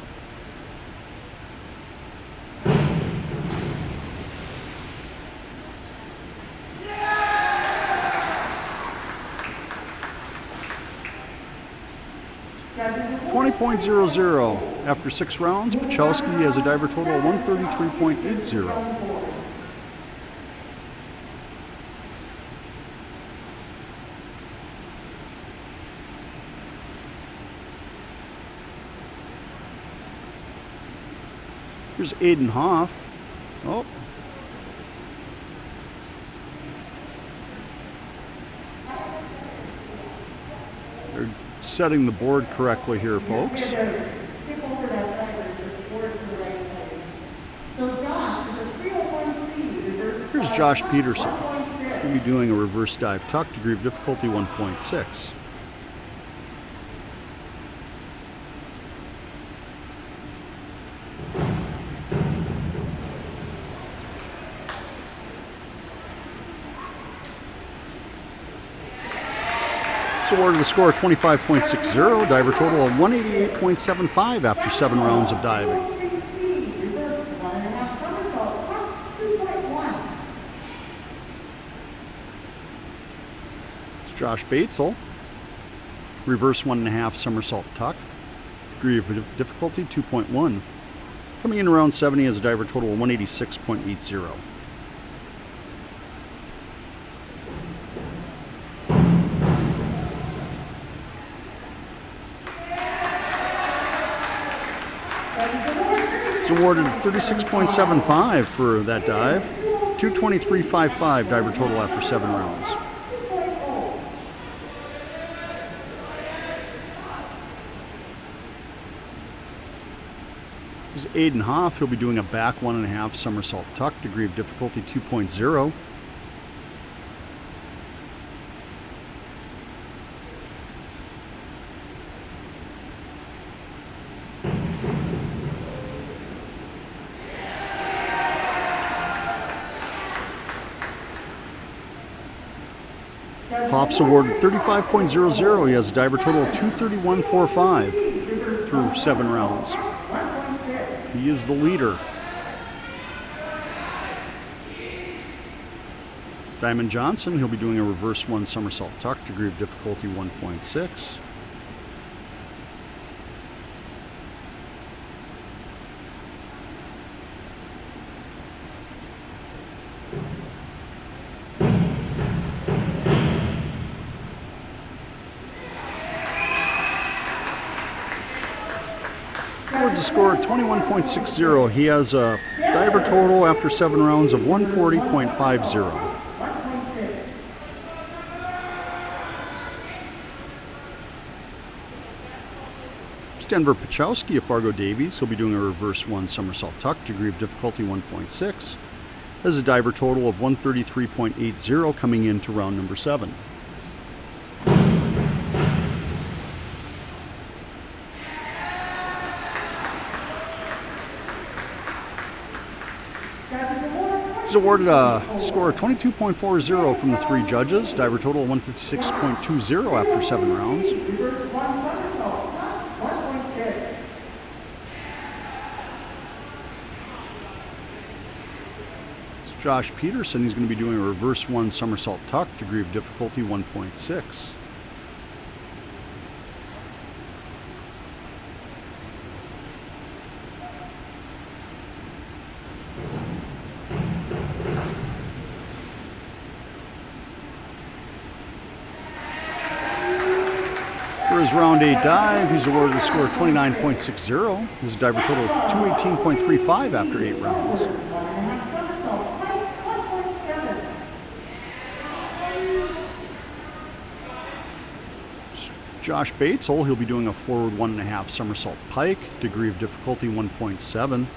.00. After 6 rounds, Pachowski has a diver total of 133.80. Here's Aiden Hoff. Oh. They're setting the board correctly here, folks. Here's Josh Peterson. He's going to be doing a reverse dive tuck. Degree of difficulty 1.6. Awarded a score of 25.60, diver total of 188.75 after 7 rounds of diving. It's Josh Baitsell, reverse 1.5 somersault tuck, degree of difficulty 2.1. Coming in around 70 as a diver total of 186.80. Awarded 36.75 for that dive, 223.55 diver total after 7 rounds. Here's Aiden Hoff. He'll be doing a back 1.5 somersault tuck, degree of difficulty 2.0. Hoff's awarded 35.00. He has a diver total of 231.45 through 7 rounds. He is the leader. Diamond Johnson, he'll be doing a reverse 1 somersault tuck, degree of difficulty 1.6. A score of 21.60. He has a diver total after 7 rounds of 140.50. It's Denver Pachowski of Fargo Davies. He'll be doing a reverse 1 somersault tuck, degree of difficulty 1.6. Has a diver total of 133.80 coming into round number 7. He's awarded a score of 22.40 from the 3 judges, diver total of 156.20 after 7 rounds. It's Josh Peterson. He's going to be doing a reverse 1 somersault tuck, degree of difficulty 1.6. For his round 8 dive, he's awarded a score of 29.60. His diver total of 218.35 after 8 rounds. Josh Baitsell, he'll be doing a forward 1.5 somersault pike, degree of difficulty 1.7.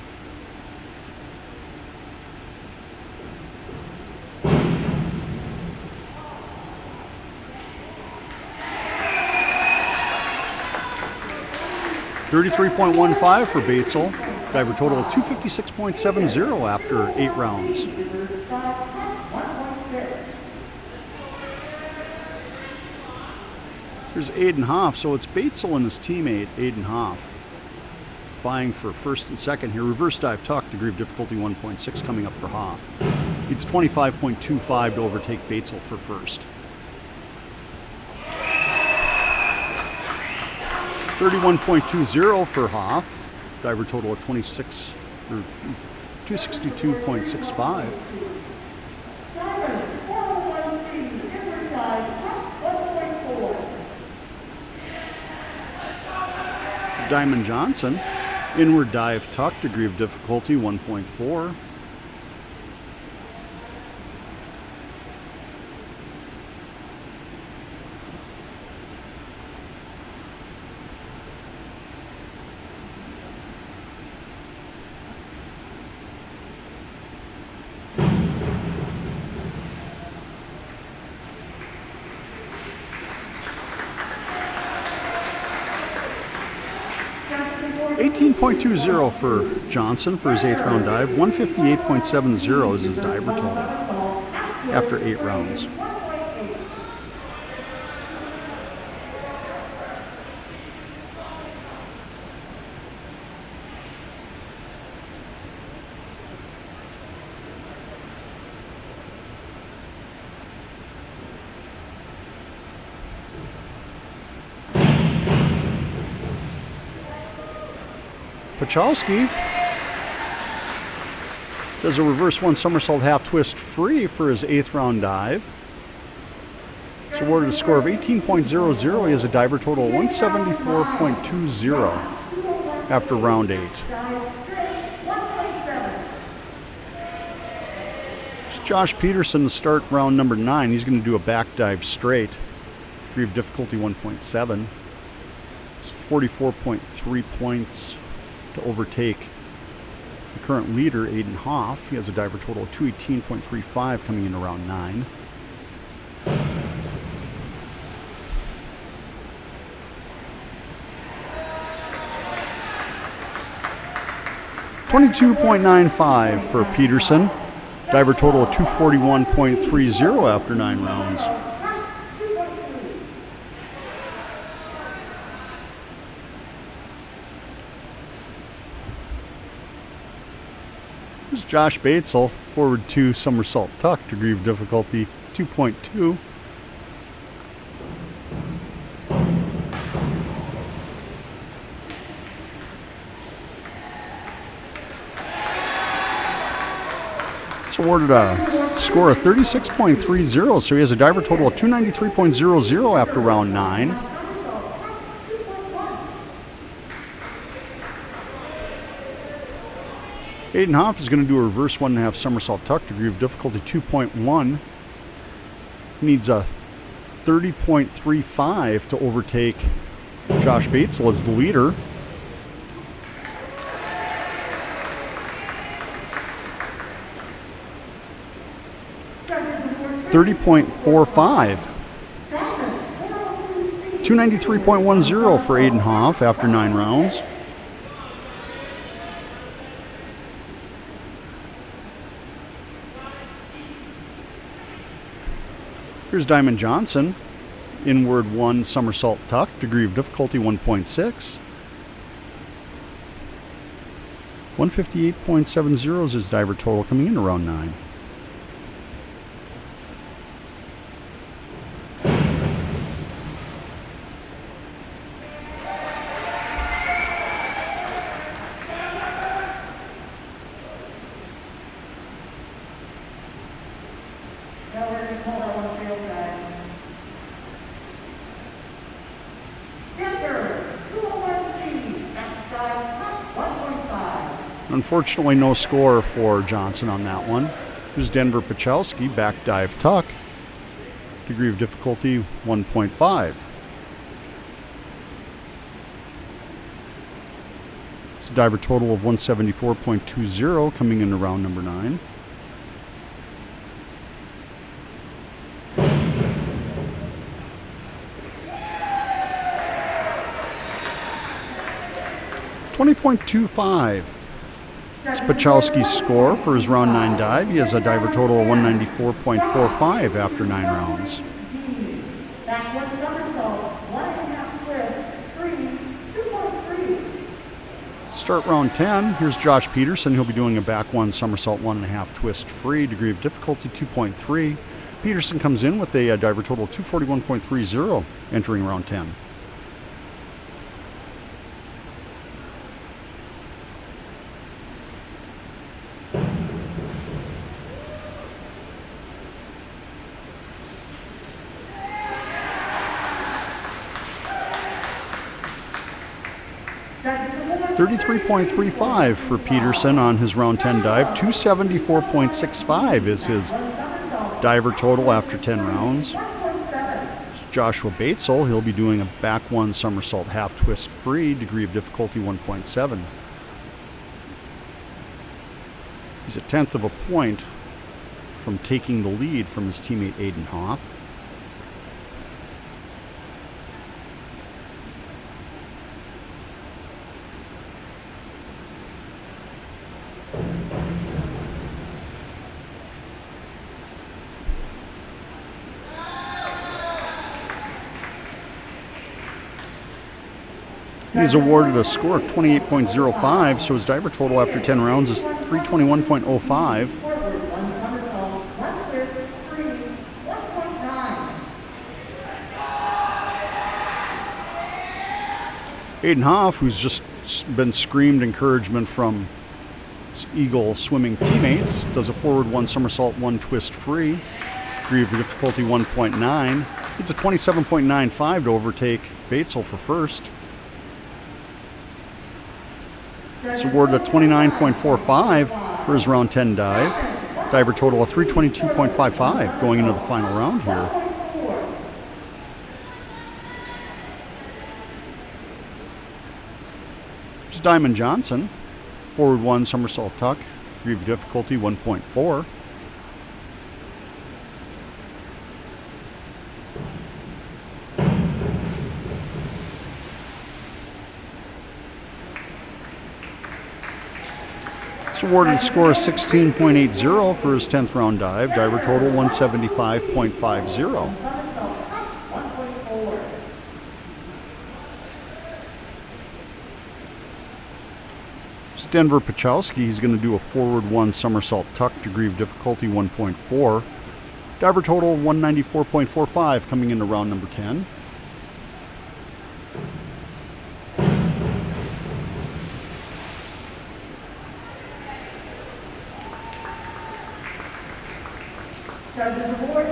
$33.15 for Baitsell. Diver total of 256.70 after 8 rounds. Here's Aiden Hoff, so it's Baitsell and his teammate, Aiden Hoff, vying for first and second here. Reverse dive tuck, degree of difficulty 1.6 coming up for Hoff. It's 25.25 to overtake Baitsell for first. 31.20 for Hoff. Diver total of 262.65. Diamond Johnson, inward dive tuck, degree of difficulty 1.4. $18.20 for Johnson for his 8th round dive. 158.70 is his diver total after 8 rounds. Pachowski does a reverse 1 somersault half twist free for his 8th round dive. He's awarded a score of 18.00. He has a diver total of 174.20 after round 8. It's Josh Peterson to start round number 9. He's going to do a back dive straight. Degree of difficulty 1.7. It's 44.3 points to overtake the current leader, Aiden Hoff. He has a diver total of 218.35 coming in around 9. $22.95 for Peterson. Diver total of 241.30 after 9 rounds. Here's Josh Baitsell, forward 2 somersault tuck, degree of difficulty 2.2. It's awarded a score of 36.30, so he has a diver total of 293.00 after round 9. Aiden Hoff is going to do a reverse 1.5 somersault tuck, degree of difficulty 2.1. He needs a 30.35 to overtake Josh Baitsell as the leader. $30.45. 293.10 for Aiden Hoff after 9 rounds. Here's Diamond Johnson, inward 1 somersault tuck, degree of difficulty 1.6. 158.70 is his diver total coming in around 9. Unfortunately, no score for Johnson on that one. Here's Denver Pachowski, back dive tuck, degree of difficulty 1.5. Diver total of 174.20 coming into round number 9. .25 is Pachowski's score for his round 9 dive. He has a diver total of 194.45 after 9 rounds. Backward somersault, 1.5 twist, 2.3. Start round 10. Here's Josh Peterson. He'll be doing a back 1 somersault, 1.5 twist free. Degree of difficulty 2.3. Peterson comes in with a diver total of 241.30 entering round 10. .35 for Peterson on his round 10 dive. 274.65 is his diver total after 10 rounds. Joshua Baitsell, he'll be doing a back 1 somersault half twist free, degree of difficulty 1.7. He's a tenth of a point from taking the lead from his teammate Aiden Hoff. He's awarded a score of 28.05, so his diver total after 10 rounds is 321.05. Aiden Hoff, who's just been screamed encouragement from his Eagle swimming teammates, does a forward 1 somersault, 1 twist free, degree of difficulty 1.9. It's a 27.95 to overtake Baitsell for first. He's awarded a 29.45 for his round 10 dive. Diver total of 322.55 going into the final round here. Here's Diamond Johnson. Forward 1 somersault tuck. Degree of difficulty 1.4. Awarded a score of 16.80 for his 10th round dive. Diver total 175.50. It's Denver Pachowski. He's going to do a forward 1 somersault tuck, degree of difficulty 1.4. Diver total 194.45 coming into round number 10. Award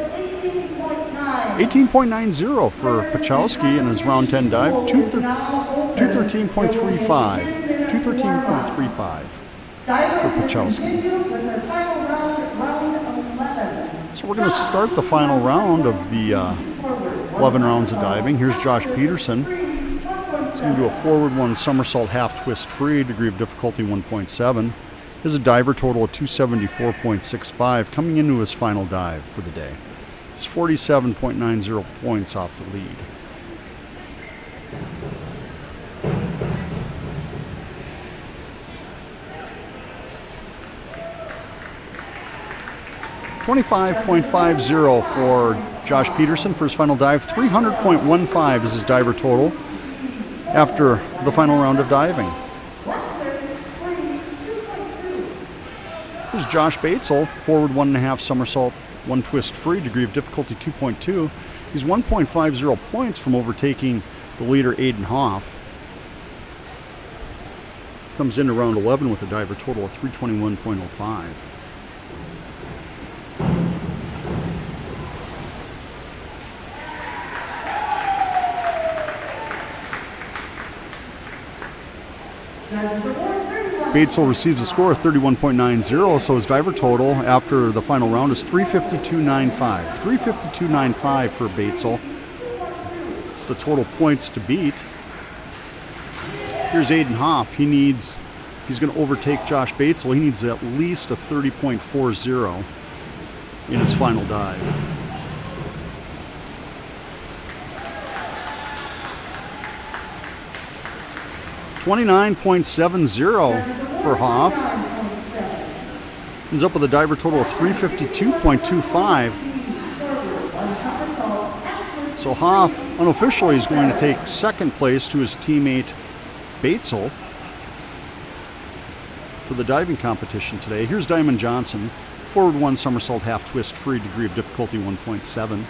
18.90 for Pachowski in his round 10 dive. 213.35. 213.35 for Pachowski. So we're going to start the final round of the 11 rounds of diving. Here's Josh Peterson. He's going to do a forward 1 somersault half twist free, degree of difficulty 1.7. Has a diver total of 274.65 coming into his final dive for the day. It's 47.90 points off the lead. .25.50 for Josh Peterson for his final dive. 300.15 is his diver total after the final round of diving. Here's Josh Baitsell, forward 1.5 somersault, 1 twist free, degree of difficulty 2.2. He's 1.50 points from overtaking the leader Aiden Hoff. Comes into round 11 with a diver total of 321.05. Baitsell receives a score of 31.90, so his diver total after the final round is 352.95. 352.95 for Baitsell. It's the total points to beat. Here's Aiden Hoff. He needs If he's going to overtake Josh Baitsell, he needs at least a 30.40 in his final dive. $29.70 for Hoff. Ends up with a diver total of 352.25. So Hoff unofficially is going to take second place to his teammate Baitsell for the diving competition today. Here's Diamond Johnson. Forward 1 somersault half twist free, degree of difficulty 1.7.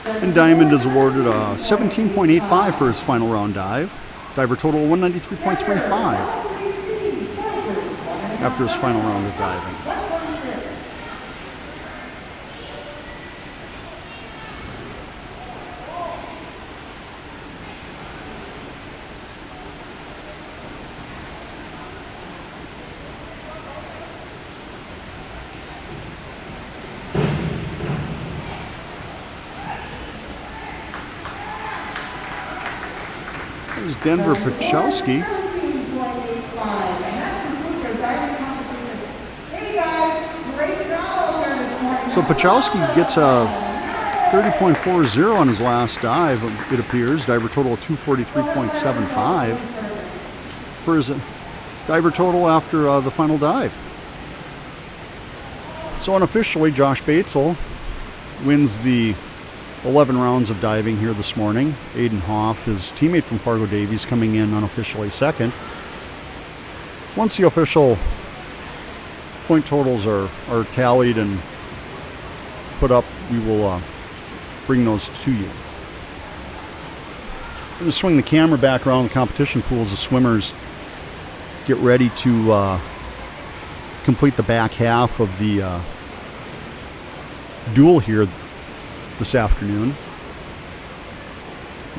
And Diamond is awarded a 17.85 for his final round dive. Diver total 193.35 after his final round of diving. There's Denver Pachowski. So Pachowski gets a 30.40 on his last dive, it appears. Diver total of 243.75 for his diver total after the final dive. So unofficially, Josh Baitsell wins the 11 rounds of diving here this morning. Aiden Hoff, his teammate from Fargo, Davies, coming in unofficially second. Once the official point totals are tallied and put up, we will bring those to you. I'm going to swing the camera back around the competition pool as the swimmers get ready to complete the back half of the duel here this afternoon.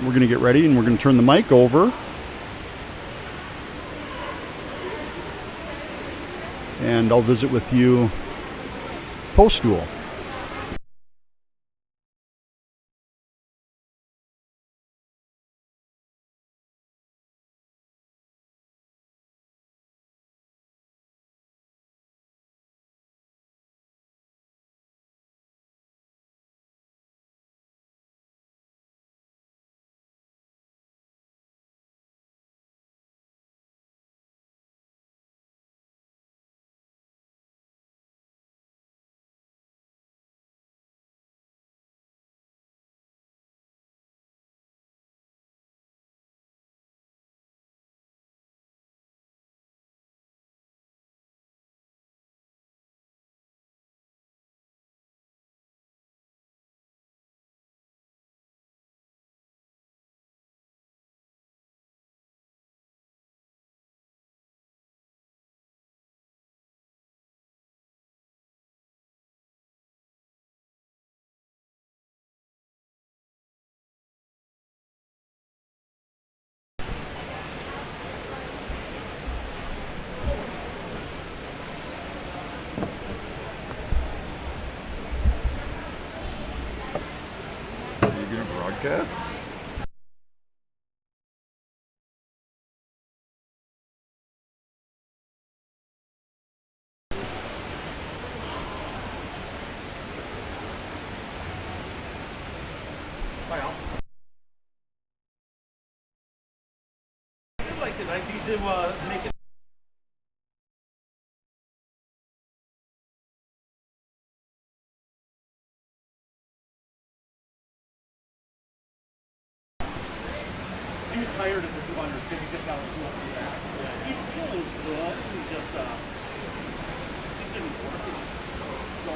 We're going to get ready and we're going to turn the mic over. And I'll visit with you post-duel. Broadcast? I'd like to make it. He was tired of the 200 because he just got a 200 back. Yeah. He's feeling good. He just didn't work it so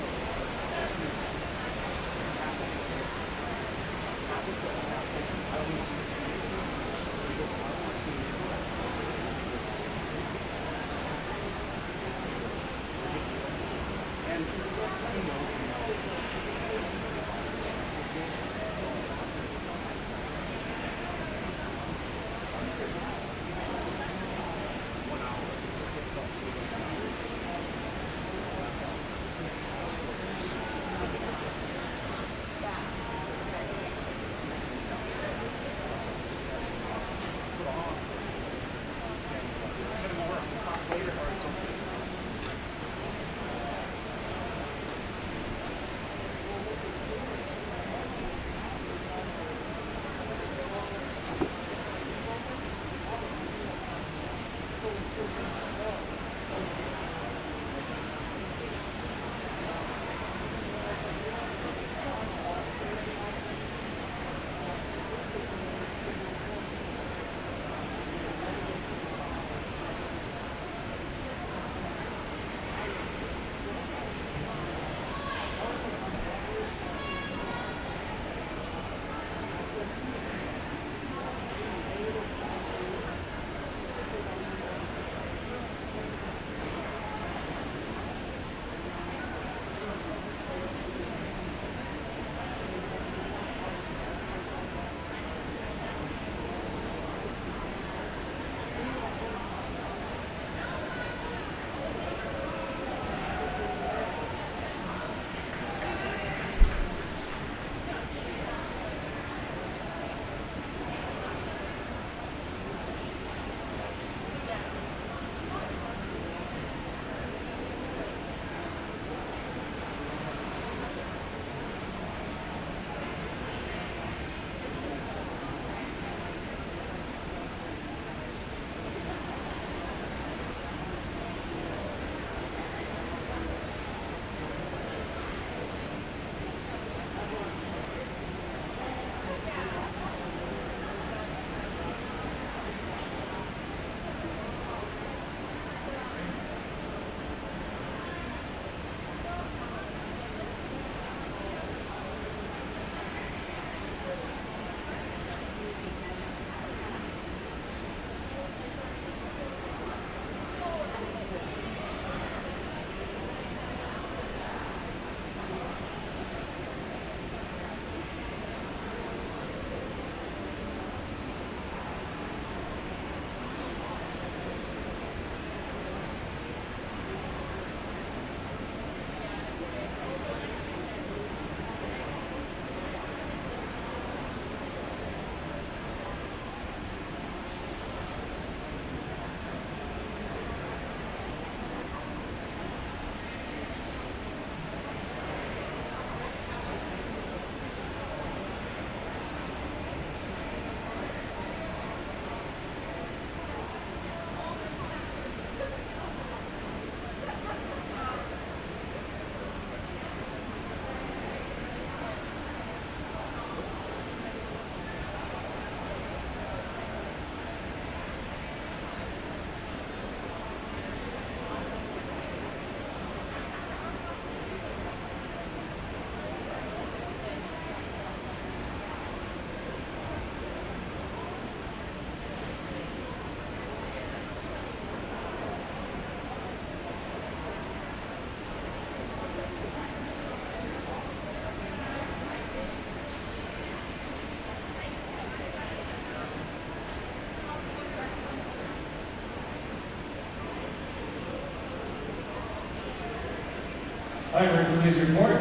Tigers, please report.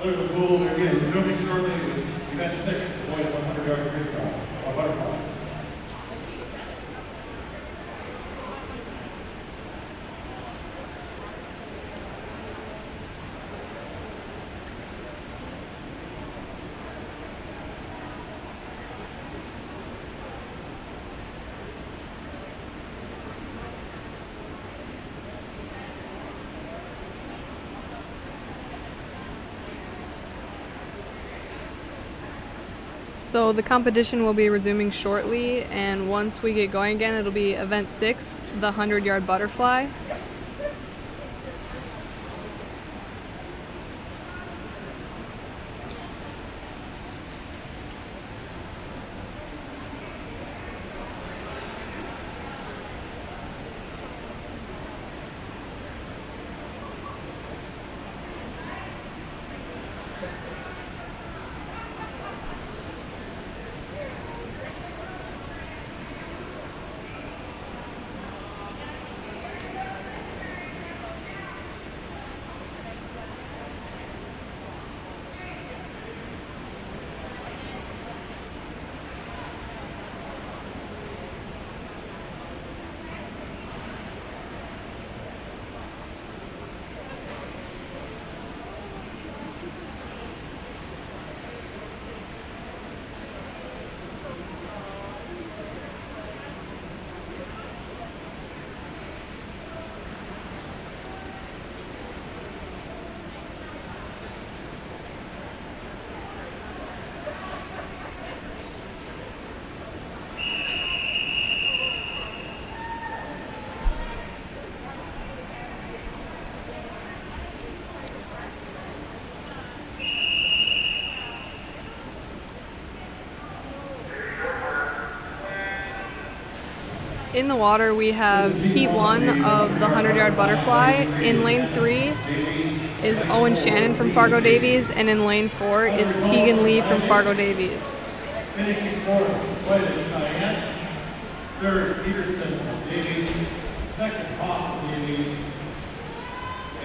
Clear the pool, they're again resuming shortly with event 6, the boys 100-yard freestyle, or butterfly. So the competition will be resuming shortly, and once we get going again, it'll be event 6, the 100-yard butterfly. In the water, we have heat 1 of the 100-yard butterfly. In lane 3 is Owen Shannon from Fargo Davies, and in lane 4 is Tegan Lee from Fargo Davies. Finishing fourth, Sheyenne. Third, Peterson, Davies. Second, Hoff, Davies.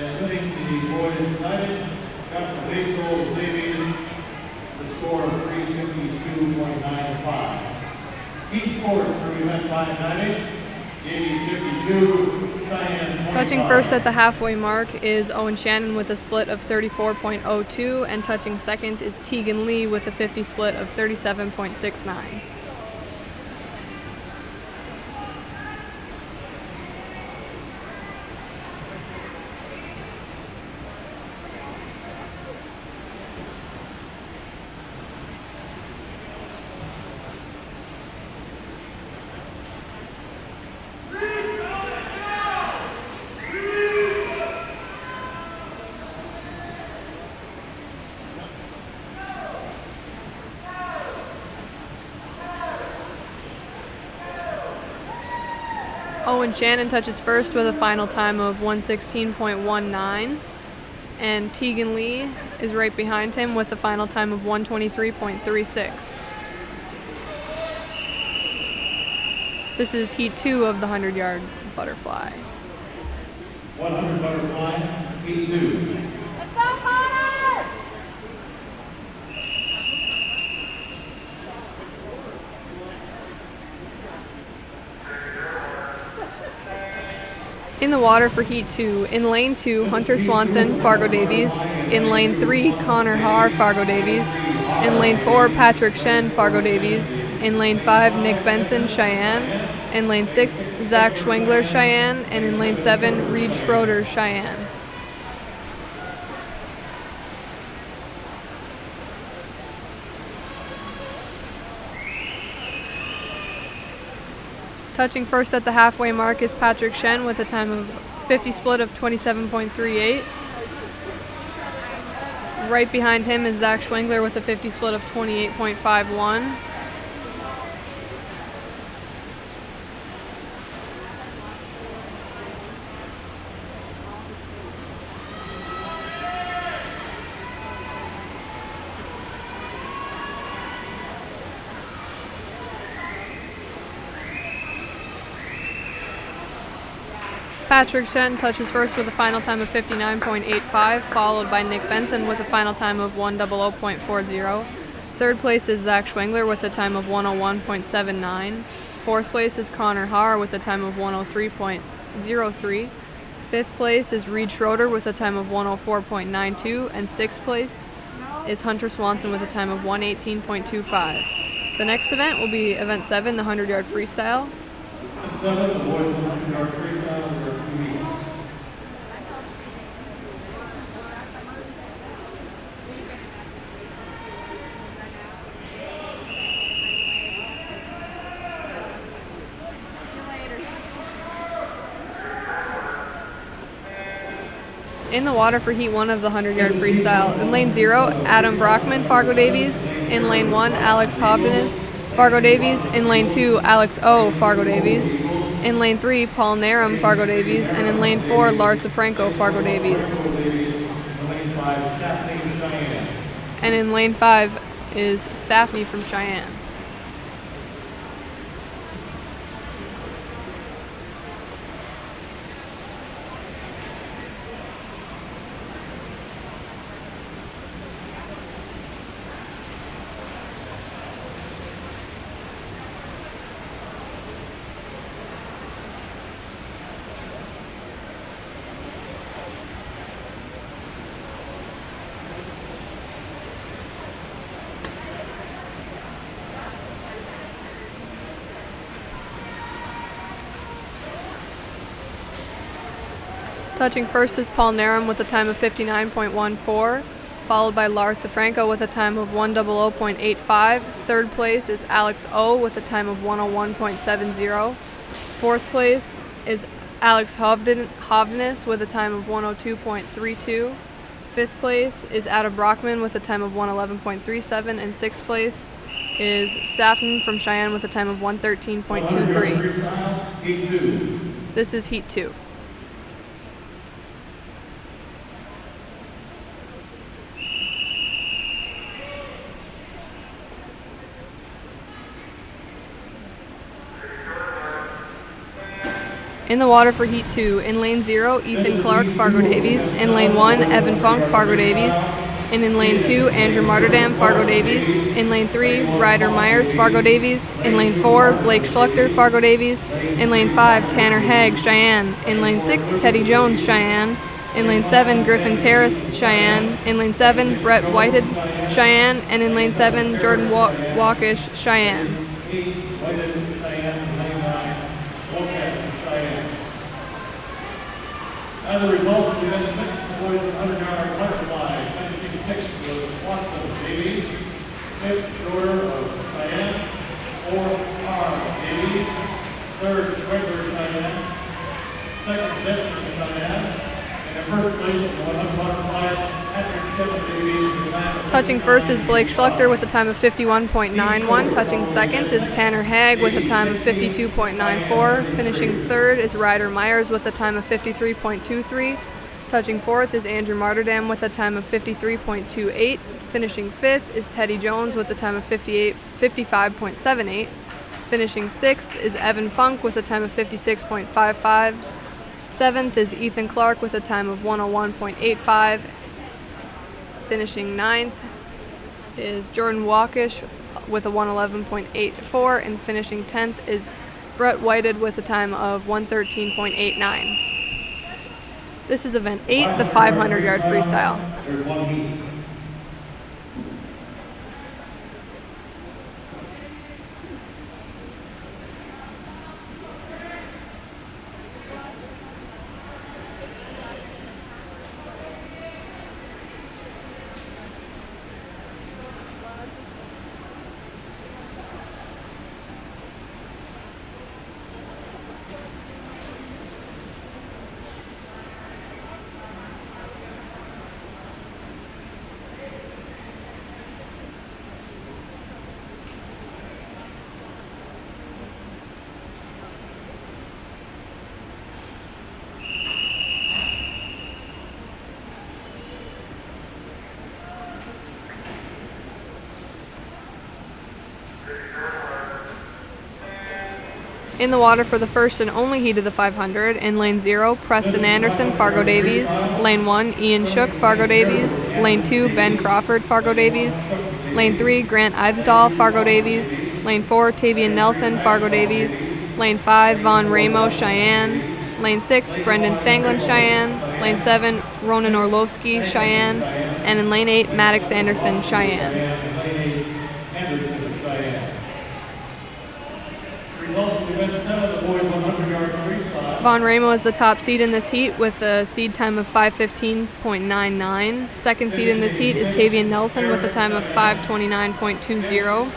And winning the boys United, Dr. Baitsell, Davies, the score of 352.95. Each scores for event 590. Davies 52, Sheyenne 25. Touching first at the halfway mark is Owen Shannon with a split of 34.02, and touching second is Tegan Lee with a 50 split of 37.69. Owen Shannon touches first with a final time of 116.19, and Tegan Lee is right behind him with a final time of 123.36. This is heat 2 of the 100-yard butterfly. 100 butterfly, heat 2. Let's go, Connor! In the water for heat 2, in lane 2, Hunter Swanson, Fargo Davies. In lane 3, Connor Haar, Fargo Davies. In lane 4, Patrick Shen, Fargo Davies. In lane 5, Nick Benson, Sheyenne. In lane 6, Zach Schwengler, Sheyenne. And in lane 7, Reed Schroeder, Sheyenne. Touching first at the halfway mark is Patrick Shen with a time of 50 split of 27.38. Right behind him is Zach Schwengler with a 50 split of 28.51. Pachowski touches first with a final time of 59.85, followed by Nick Benson with a final time of 1:00.40. Third place is Zach Schwengler with a time of 1:01.79. Fourth place is Connor Haar with a time of 1:03.03. Fifth place is Reed Schroeder with a time of 1:04.92, and sixth place is Hunter Swanson with a time of 1:18.25. The next event will be Event 7, the 100-yard freestyle. Event 7, the boys 100-yard freestyle over 2 weeks. In the water for Heat 1 of the 100-yard freestyle. In lane 0, Adam Brockman, Fargo Davies. In lane 1, Alex Hovdenis, Fargo Davies. In lane 2, Alex O, Fargo Davies. In lane 3, Paul Narum, Fargo Davies. And in lane 4, Lars DeFranco, Fargo Davies. And in lane 5 is Staffney from Cheyenne. Touching first is Paul Narum with a time of 59.14, followed by Lars DeFranco with a time of 1:00.85. Third place is Alex O with a time of 1:01.70. Fourth place is Alex Hovdenis with a time of 1:02.32. Fifth place is Adam Brockman with a time of 1:11.37. And sixth place is Staffney from Cheyenne with a time of 1:13.23. This is Heat 2. In the water for Heat 2, in lane 0, Ethan Clark, Fargo Davies. In lane 1, Evan Funk, Fargo Davies. And in lane 2, Andrew Martyrdam, Fargo Davies. In lane 3, Ryder Myers, Fargo Davies. In lane 4, Blake Schluchter, Fargo Davies. In lane 5, Tanner Haig, Cheyenne. In lane 6, Teddy Jones, Cheyenne. In lane 7, Griffin Terrace, Cheyenne. In lane 7, Brett Whitehead, Cheyenne. And in lane 7, Jordan Walkish, Cheyenne. As a result of the event 6, the boys 100-yard butterfly, finishing 6th was Swanson Davies, 5th Schroeder of Cheyenne, 4th Carr Davies, 3rd Schwegler Cheyenne, 2nd Benson Cheyenne, and in first place the 100 butterfly, Patrick Sheyenne Davies. Touching first is Blake Schluchter with a time of 51.91. Touching second is Tanner Haig with a time of 52.94. Finishing third is Ryder Myers with a time of 53.23. Touching fourth is Andrew Martyrdam with a time of 53.28. Finishing fifth is Teddy Jones with a time of 55.78. Finishing sixth is Evan Funk with a time of 56.55. Seventh is Ethan Clark with a time of 1:01.85. Finishing ninth is Jordan Walkish with a 1:11.84, and finishing 10th is Brett Whitehead with a time of 1:13.89. This is event 8, the 500-yard freestyle. There's one heat. In the water for the first and only heat of the 500, in lane 0, Preston Anderson, Fargo Davies. Lane 1, Ian Shook, Fargo Davies. Lane 2, Ben Crawford, Fargo Davies. Lane 3, Grant Ivesdahl, Fargo Davies. Lane 4, Tavian Nelson, Fargo Davies. Lane 5, Vaughn Ramo, Sheyenne. Lane 6, Brendan Stanglin, Sheyenne. Lane 7, Ronan Orlovsky, Sheyenne. And in lane 8, Maddox Anderson, Sheyenne. Results of the event 7, the boys 100-yard freestyle. Vaughn Ramo is the top seed in this heat with a seed time of 5:15.99. Second seed in this heat is Tavian Nelson with a time of 5:29.20.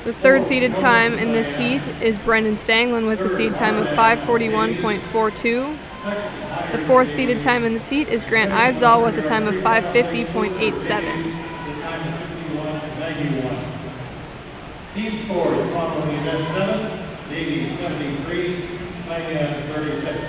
The third seeded time in this heat is Brendan Stanglin with a seed time of 5:41.42. The fourth seeded time in this heat is Grant Ivesdahl with a time of 5:50.87. Team scores following the event 7, Davies 73, Sheyenne 36.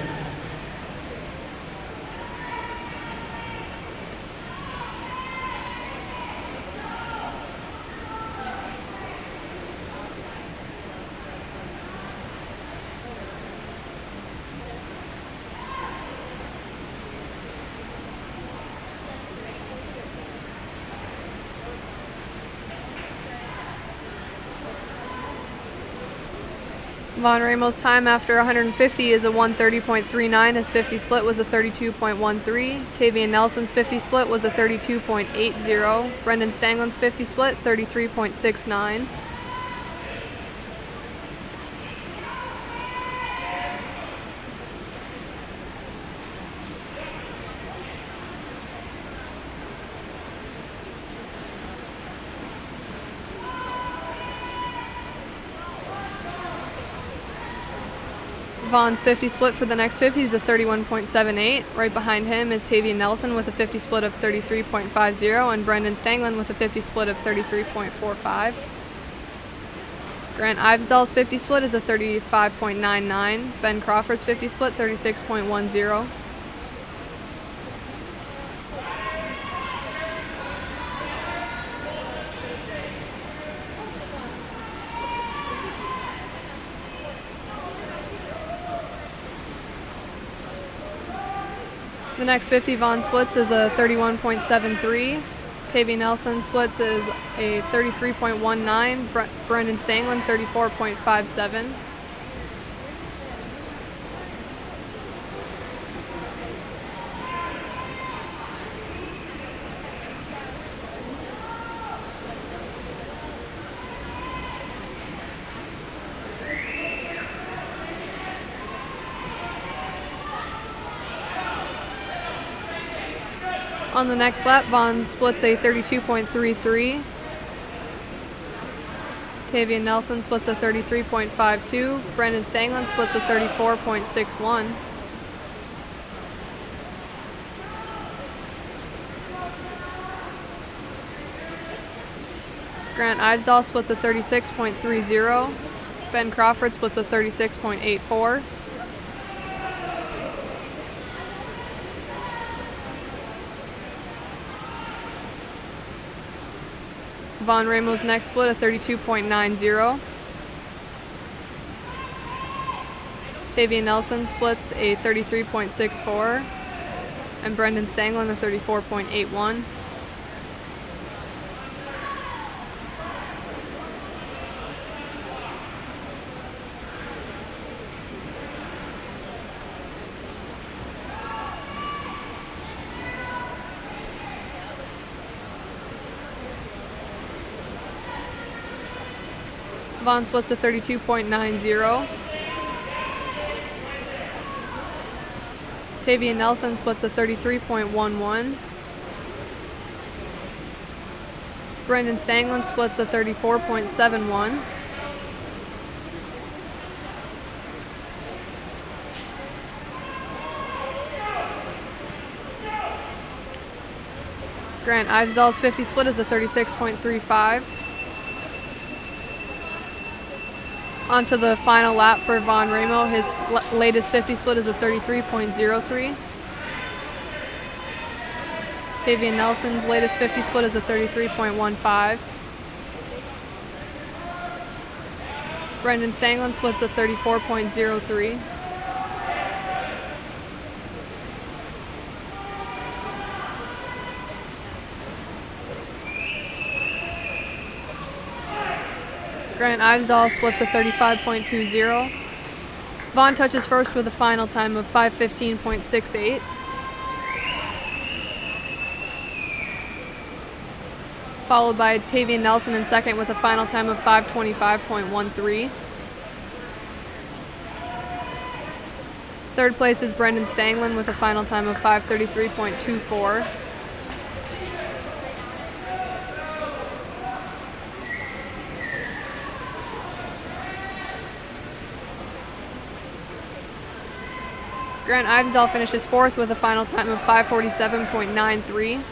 Vaughn Ramo's time after 150 is a 1:30.39. His 50 split was a 32.13. Tavian Nelson's 50 split was a 32.80. Brendan Stanglin's 50 split, 33.69. Vaughn's 50 split for the next 50 is a 31.78. Right behind him is Tavian Nelson with a 50 split of 33.50 and Brendan Stanglin with a 50 split of 33.45. Grant Ivesdahl's 50 split is a 35.99. Ben Crawford's 50 split, 36.10. The next 50 Vaughn splits is a 31.73. Tavian Nelson splits is a 33.19. Brendan Stanglin 34.57. On the next lap, Vaughn splits a 32.33. Tavian Nelson splits a 33.52. Brendan Stanglin splits a 34.61. Grant Ivesdahl splits a 36.30. Ben Crawford splits a 36.84. Vaughn Ramo's next split, a 32.90. Tavian Nelson splits a 33.64. And Brendan Stanglin a 34.81. Vaughn splits a 32.90. Tavian Nelson splits a 33.11. Brendan Stanglin splits a 34.71. Grant Ivesdahl's 50 split is a 36.35. On to the final lap for Vaughn Ramo. His latest 50 split is a 33.03. Tavian Nelson's latest 50 split is a 33.15. Brendan Stanglin splits a 34.03. Grant Ivesall splits a 35.20. Vaughn touches first with a final time of 5:15.68. Followed by Tavian Nelson in second with a final time of 5:25.13. Third place is Brendan Stanglin with a final time of 5:33.24. Grant Ivesdell finishes fourth with a final time of 5:47.93.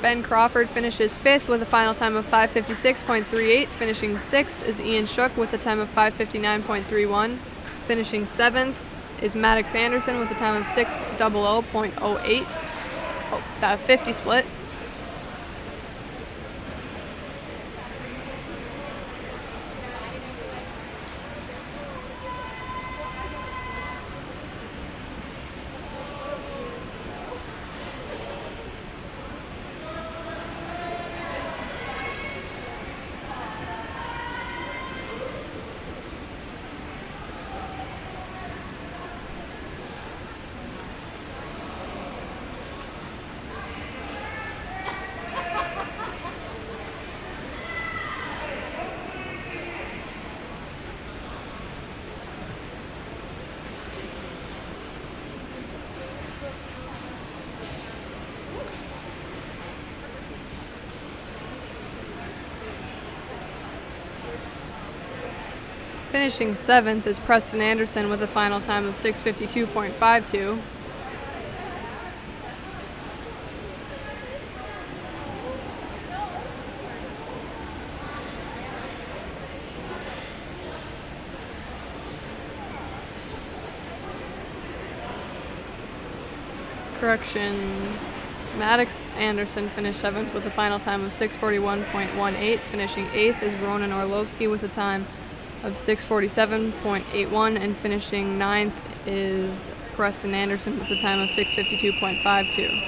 Ben Crawford finishes fifth with a final time of 5:56.38. Finishing sixth is Ian Shook with a time of 5:59.31. Finishing seventh is Maddox Anderson with a time of 6:00.08. Oh, that 50 split. Finishing seventh is Preston Anderson with a final time of 6:52.52. Correction. Maddox Anderson finished seventh with a final time of 6:41.18. Finishing eighth is Ronan Orlovsky with a time of 6:47.81, and finishing ninth is Preston Anderson with a time of 6:52.52.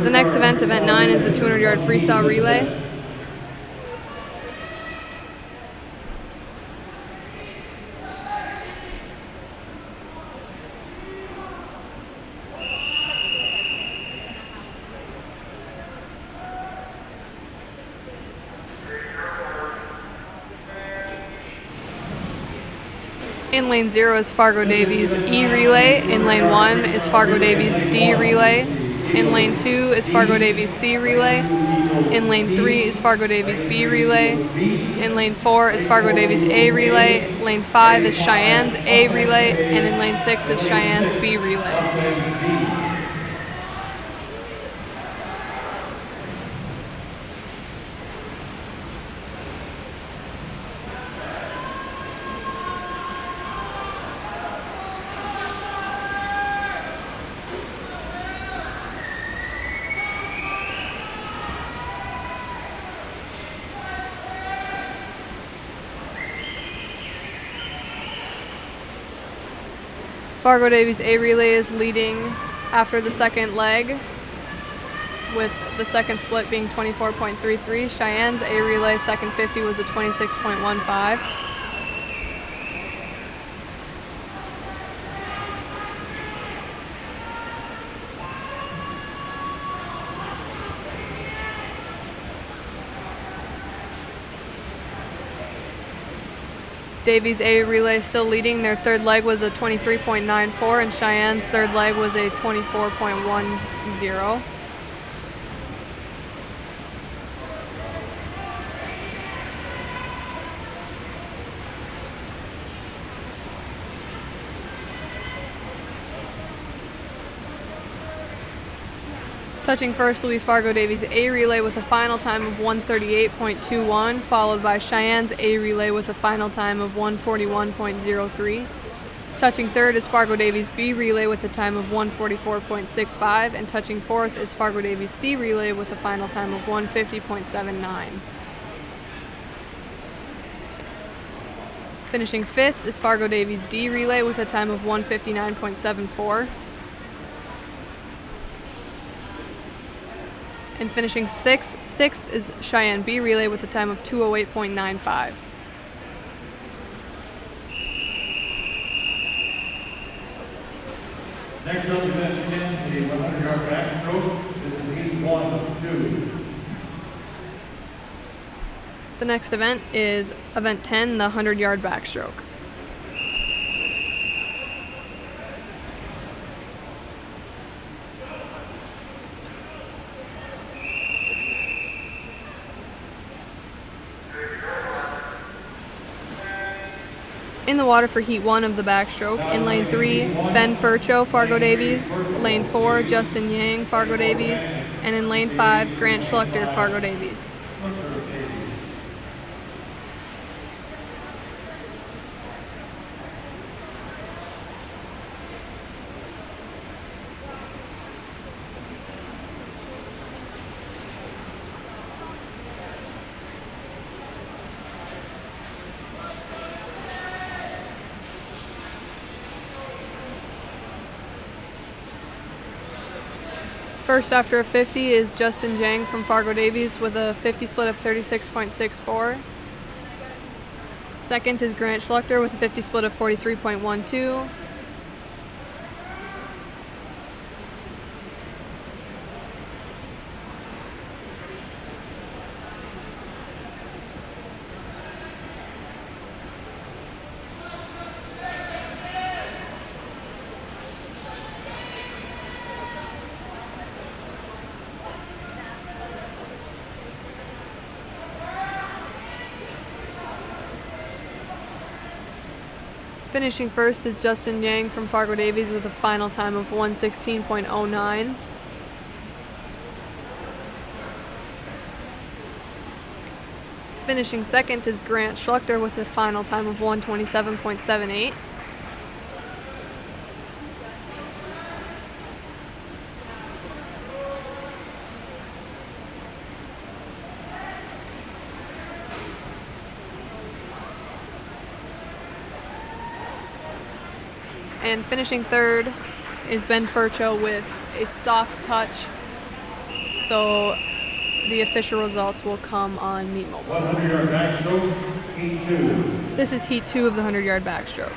The next event, event 9, is the 200-yard freestyle relay. In lane 0 is Fargo Davies E relay. In lane 1 is Fargo Davies D relay. In lane 2 is Fargo Davies C relay. In lane 3 is Fargo Davies B relay. In lane 4 is Fargo Davies A relay. Lane 5 is Cheyenne's A relay. And in lane 6 is Cheyenne's B relay. Fargo Davies A relay is leading after the second leg, with the second split being 24.33. Cheyenne's A relay second 50 was a 26.15. Davies A relay still leading. Their third leg was a 23.94, and Cheyenne's third leg was a 24.10. Touching first will be Fargo Davies A relay with a final time of 1:38.21, followed by Cheyenne's A relay with a final time of 1:41.03. Touching third is Fargo Davies B relay with a time of 1:44.65, and touching fourth is Fargo Davies C relay with a final time of 1:50.79. Finishing fifth is Fargo Davies D relay with a time of 1:59.74. And finishing sixth is Sheyenne B relay with a time of 2:08.95. Next up, event 10, the 100-yard backstroke. This is heat 1 of 2. The next event is event 10, the 100-yard backstroke. In the water for heat 1 of the backstroke, in lane 3, Ben Furcho, Fargo Davies, lane 4, Justin Yang, Fargo Davies, and in lane 5, Grant Schluchter, Fargo Davies. First after a 50 is Justin Jang from Fargo Davies with a 50 split of 36.64. Second is Grant Schluchter with a 50 split of 43.12. Finishing first is Justin Yang from Fargo Davies with a final time of 1:16.09. Finishing second is Grant Schluchter with a final time of 1:27.78. And finishing third is Ben Furcho with a soft touch. So the official results will come on Meet Mobile. 100-yard backstroke, heat 2. This is heat 2 of the 100-yard backstroke.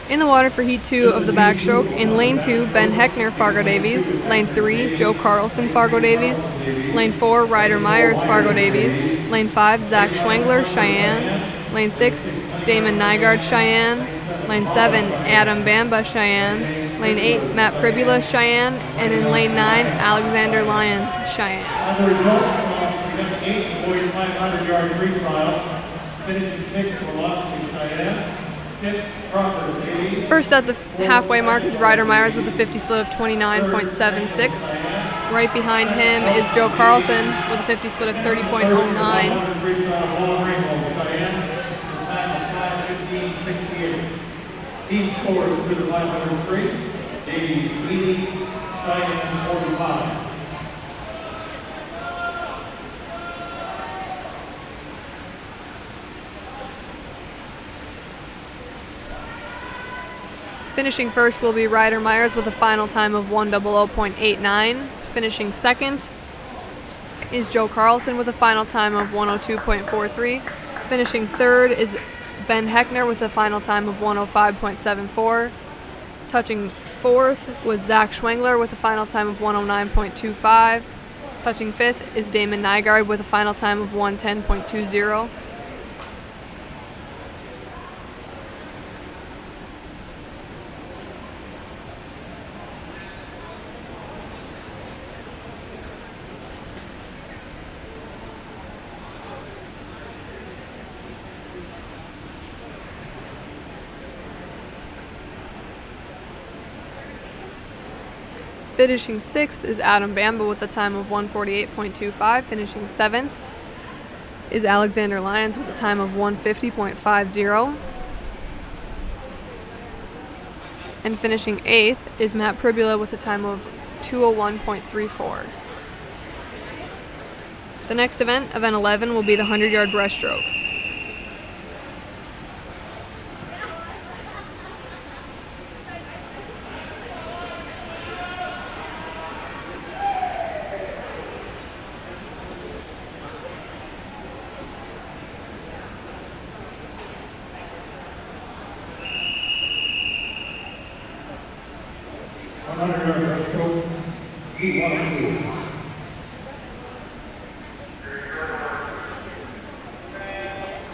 In the water for heat 2 of the backstroke, in lane 2, Ben Heckner, Fargo Davies, lane 3, Joe Carlson, Fargo Davies, lane 4, Ryder Myers, Fargo Davies, lane 5, Zach Schwengler, Sheyenne, lane 6, Damon Nygaard, Sheyenne, lane 7, Adam Bamba, Sheyenne, lane 8, Matt Pribula, Sheyenne, and in lane 9, Alexander Lyons, Sheyenne. As a result, event 8, boys 500-yard freestyle, finishing 6th for Pachowski, Sheyenne. First at the halfway mark is Ryder Myers with a 50 split of 29.76. Right behind him is Joe Carlson with a 50 split of 30.09. Team scores for the 503, Davies 80, Sheyenne 45. Finishing first will be Ryder Myers with a final time of 1:00.89. Finishing second is Joe Carlson with a final time of 1:02.43. Finishing third is Ben Heckner with a final time of 1:05.74. Touching fourth was Zach Schwengler with a final time of 1:09.25. Touching fifth is Damon Nygaard with a final time of 1:10.20. Finishing 6th is Adam Bamba with a time of 148.25. Finishing 7th is Alexander Lyons with a time of 150.50. And finishing 8th is Matt Pribula with a time of 201.34. The next event, event 11, will be the 100-yard breaststroke.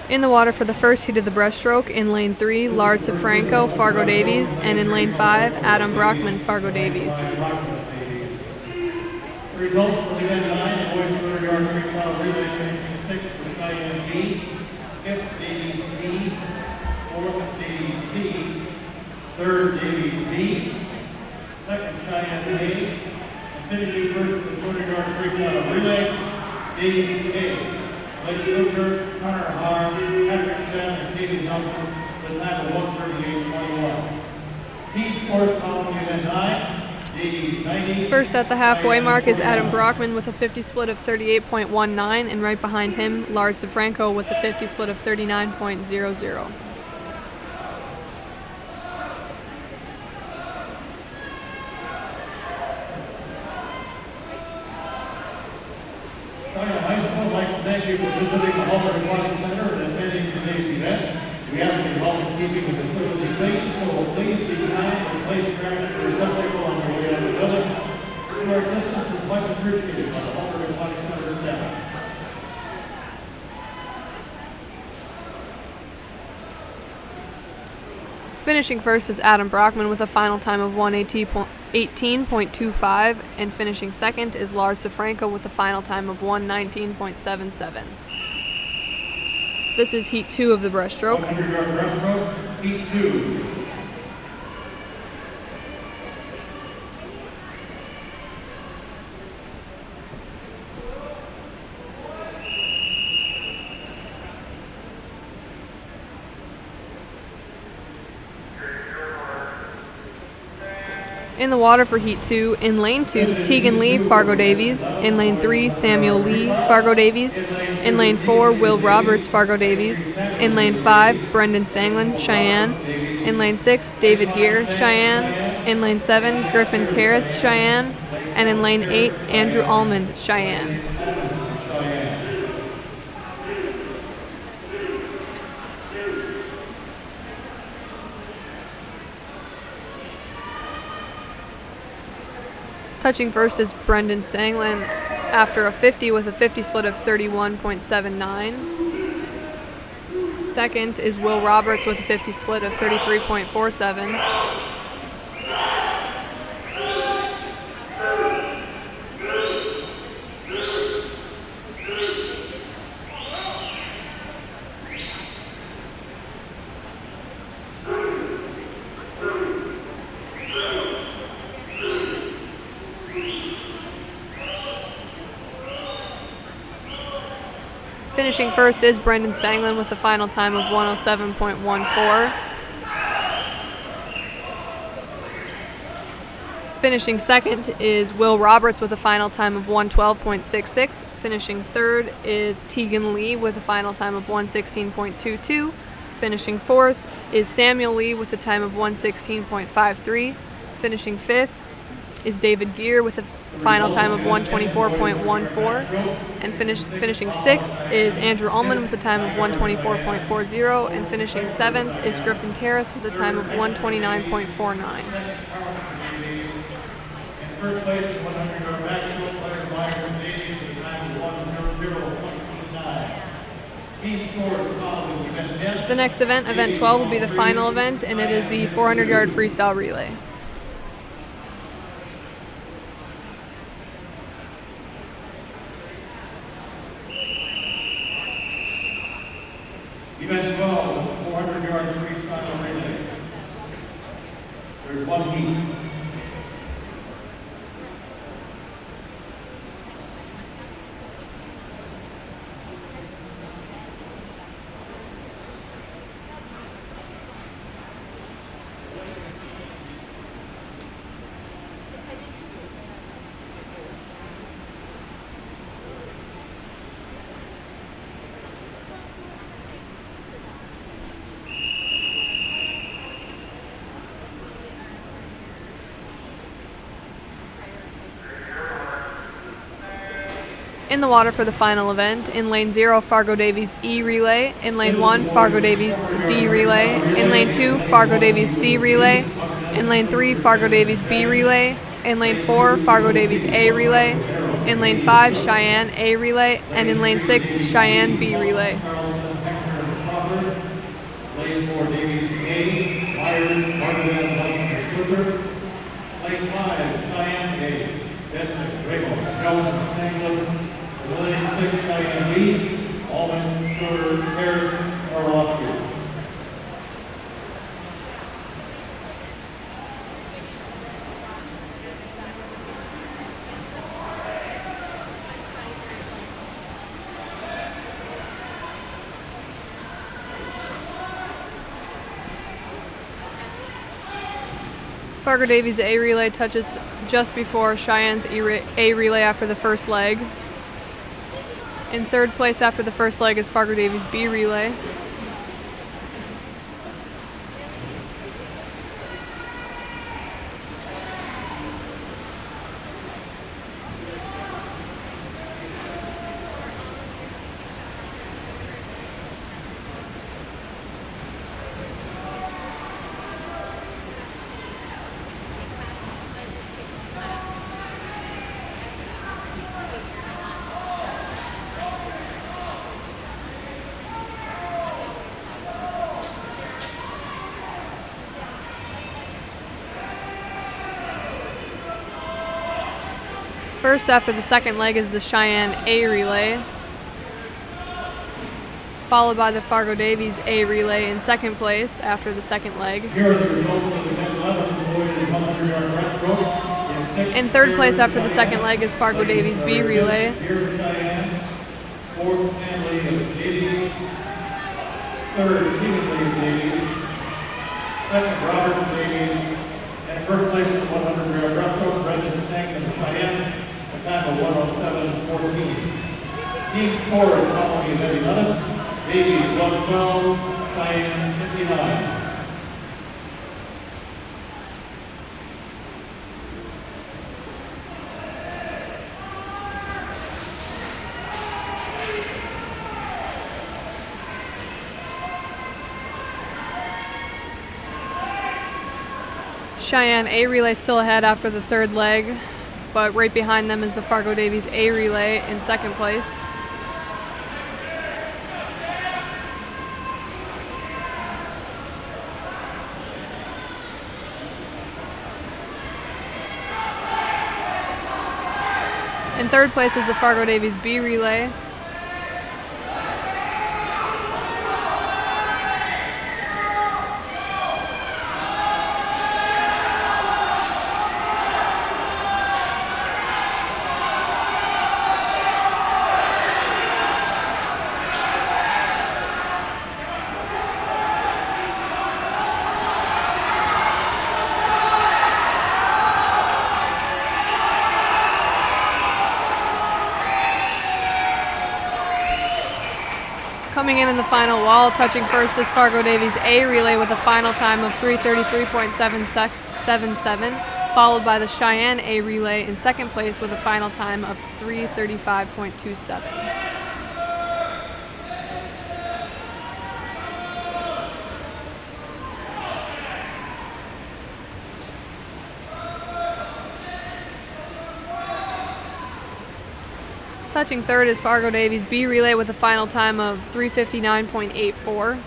In the water for the first heat of the breaststroke, in lane 3, Lars DeFranco, Fargo Davies, and in lane 5, Adam Brockman, Fargo Davies. The results for event 9, boys 100-yard freestyle relay, finishing 6th for Sheyenne B, 5th Davies B, 4th Davies C, 3rd Davies B, 2nd Sheyenne A, and finishing first for the 200-yard freestyle relay, Davies A. Lake Shooter, Connor Haar, Patrick Shen, and Katie Nelson with a time of 138.21. Team scores following event 9, Davies 90. First at the halfway mark is Adam Brockman with a 50 split of 38.19, and right behind him, Lars DeFranco with a 50 split of 39.00. High School would like to thank you for visiting the Halbert Aquatic Center and attending today's event. We ask that you help in keeping the facility clean, so please be kind and place trash or receptacle on your way out of the building. Your assistance is much appreciated by the Halbert Aquatic Center staff. Finishing first is Adam Brockman with a final time of 118.25, and finishing second is Lars DeFranco with a final time of 119.77. This is heat 2 of the breaststroke. 100-yard breaststroke, heat 2. In the water for heat 2, in lane 2, Tegan Lee, Fargo Davies. In lane 3, Samuel Lee, Fargo Davies. In lane 4, Will Roberts, Fargo Davies. In lane 5, Brendan Stanglin, Sheyenne. In lane 6, David Gear, Sheyenne. In lane 7, Griffin Terrace, Sheyenne. And in lane 8, Andrew Almond, Sheyenne. Touching first is Brendan Stanglin after a 50 with a 50 split of 31.79. Second is Will Roberts with a 50 split of 33.47. Finishing first is Brendan Stanglin with a final time of 107.14. Finishing second is Will Roberts with a final time of 112.66. Finishing third is Tegan Lee with a final time of 116.22. Finishing fourth is Samuel Lee with a time of 116.53. Finishing fifth is David Gear with a final time of 124.14. And finishing sixth is Andrew Ullman with a time of 124.40. And finishing seventh is Griffin Terrace with a time of 129.49. First place is 100-yard backstroke, Leonard Myers and Davies with a time of 1:00.89. Team scores following event 10. The next event, event 12, will be the final event, and it is the 400-yard freestyle relay. Event 12, 400-yard freestyle relay. There's one heat. In the water for the final event, in lane 0, Fargo Davies E relay. In lane 1, Fargo Davies D relay. In lane 2, Fargo Davies C relay. In lane 3, Fargo Davies B relay. In lane 4, Fargo Davies A relay. In lane 5, Sheyenne A relay. And in lane 6, Sheyenne B relay. Lane 4, Davies A, Myers, Martin, Wilson, Lane 5, Sheyenne A, Benson, Grable, Jones, Stangley. Lane 6, Sheyenne B, Allman, Schroeder, Harrison, Orlowski. Fargo Davies A relay touches just before Cheyenne's A relay after the first leg. In third place after the first leg is Fargo Davies B relay. First after the second leg is the Sheyenne A relay, followed by the Fargo Davies A relay in second place after the second leg. Here are the results of the next 11 boys in 100 yard breaststroke. In third place after the second leg is Fargo Davies B relay. Here for Sheyenne, fourth Stanley of Davies, third Keegan Davies, second Robert Davies, and first place in 100 yard breaststroke, Brendan Stank of Sheyenne. Time of 107.14. Team score is following at 11. Davies 112, Sheyenne 59. Sheyenne A relay still ahead after the third leg, but right behind them is the Fargo Davies A relay in second place. In third place is the Fargo Davies B relay. Coming in the final wall, touching first is Fargo Davies A relay with a final time of 3:33.777, followed by the Sheyenne A relay in second place with a final time of 3:35.27. Touching third is Fargo Davies B relay with a final time of 3:59.84.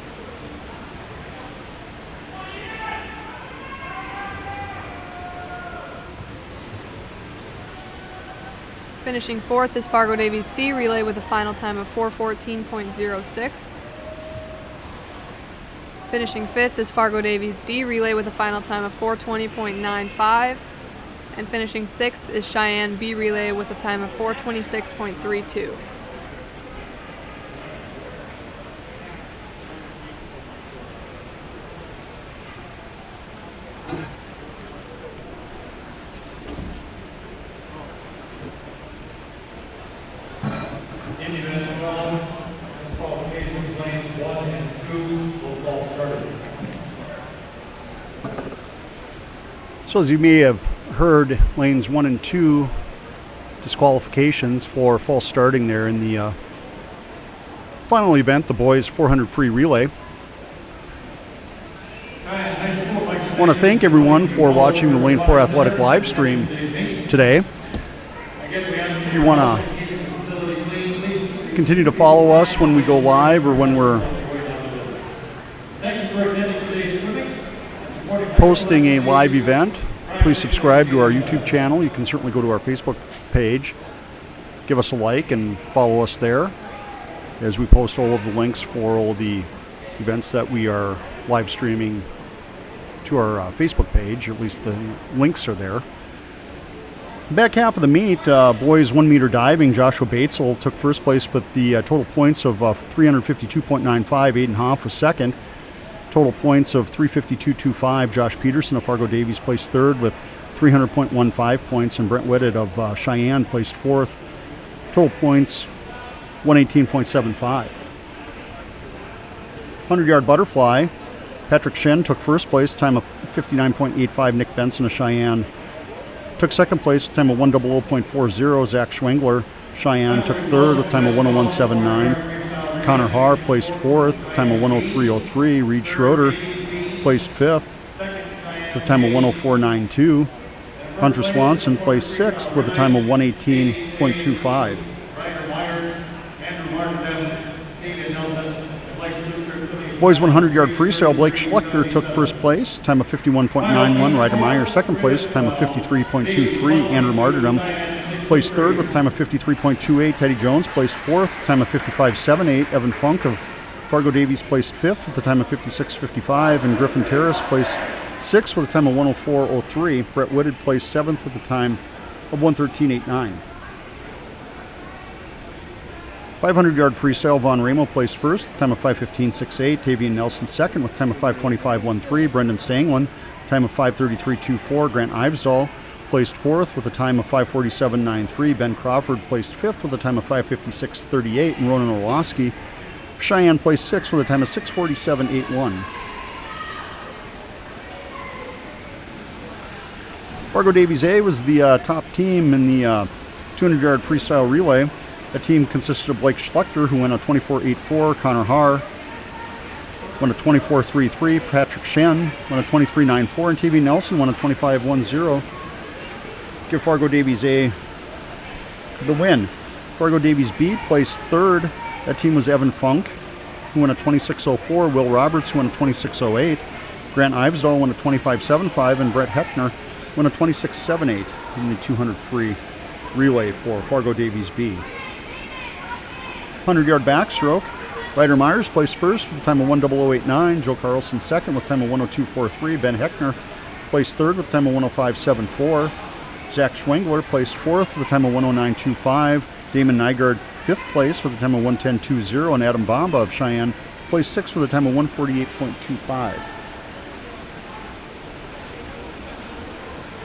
Finishing fourth is Fargo Davies C relay with a final time of 4:14.06. Finishing fifth is Fargo Davies D relay with a final time of 4:20.95. And finishing sixth is Sheyenne B relay with a time of 4:26.32. In the event of all, qualifications lanes 1 and 2 will all started. So as you may have heard, lanes 1 and 2 disqualifications for false starting there in the final event, the boys 400 free relay. I want to thank everyone for watching the Lane 4 Athletic live stream today. If you want to continue to follow us when we go live or when we're posting a live event, please subscribe to our YouTube channel. You can certainly go to our Facebook page, give us a like, and follow us there as we post all of the links for all the events that we are live streaming to our Facebook page. At least the links are there. Back half of the meet, boys 1 meter diving, Joshua Baitsell took first place with the total points of 352.95. Aiden Hoff was second. Total points of 352.25. Josh Peterson of Fargo Davies placed third with 300.15 points, and Brent Whitted of Cheyenne placed fourth. Total points 118.75. 100-yard butterfly, Patrick Sheyenne took first place, time of 59.85. Nick Benson of Cheyenne took second place, time of 100.40. Zach Schwengler, Cheyenne, took third with time of 101.79. Connor Haar placed fourth, time of 103.03. Reed Schroeder placed fifth with a time of 104.92. Hunter Swanson placed sixth with a time of 118.25. Boys 100-yard freestyle, Blake Schlechter took first place, time of 51.91. Ryder Meyer second place, time of 53.23. Andrew Martyrdom placed third with time of 53.28. Teddy Jones placed fourth, time of 55.78. Evan Funk of Fargo Davies placed fifth with a time of 56.55. And Griffin Terrace placed sixth with a time of 104.03. Brett Whitted placed seventh with a time of 113.89. 500-yard freestyle, Von Ramo placed first, with a time of 5:15.68. Tavian Nelson second with a time of 5:25.13. Brendan Stanglin, time of 5:33.24. Grant Ivesdahl placed fourth with a time of 5:47.93. Ben Crawford placed fifth with a time of 5:56.38. And Ronan Orlowski, Cheyenne, placed sixth with a time of 6:47.81. Fargo Davies A was the top team in the 200-yard freestyle relay. That team consisted of Blake Schlechter, who went a 24.84. Connor Haar won a 24.33. Patrick Shen won a 23.94. And TV Nelson won a 25.10. Give Fargo Davies A the win. Fargo Davies B placed third. That team was Evan Funk, who won a 26.04. Will Roberts won a 26.08. Grant Ivesdahl won a 25.75. And Brett Heppner won a 26.78 in the 200 free relay for Fargo Davies B. 100-yard backstroke, Ryder Myers placed first with a time of 1:00.89. Joe Carlson second with a time of 1:02.43. Ben Heckner placed third with a time of 1:05.74. Zach Schwengler placed fourth with a time of 1:09.25. Damon Nygaard fifth place with a time of 1:10.20. And Adam Bomba of Cheyenne placed sixth with a time of 1:48.25.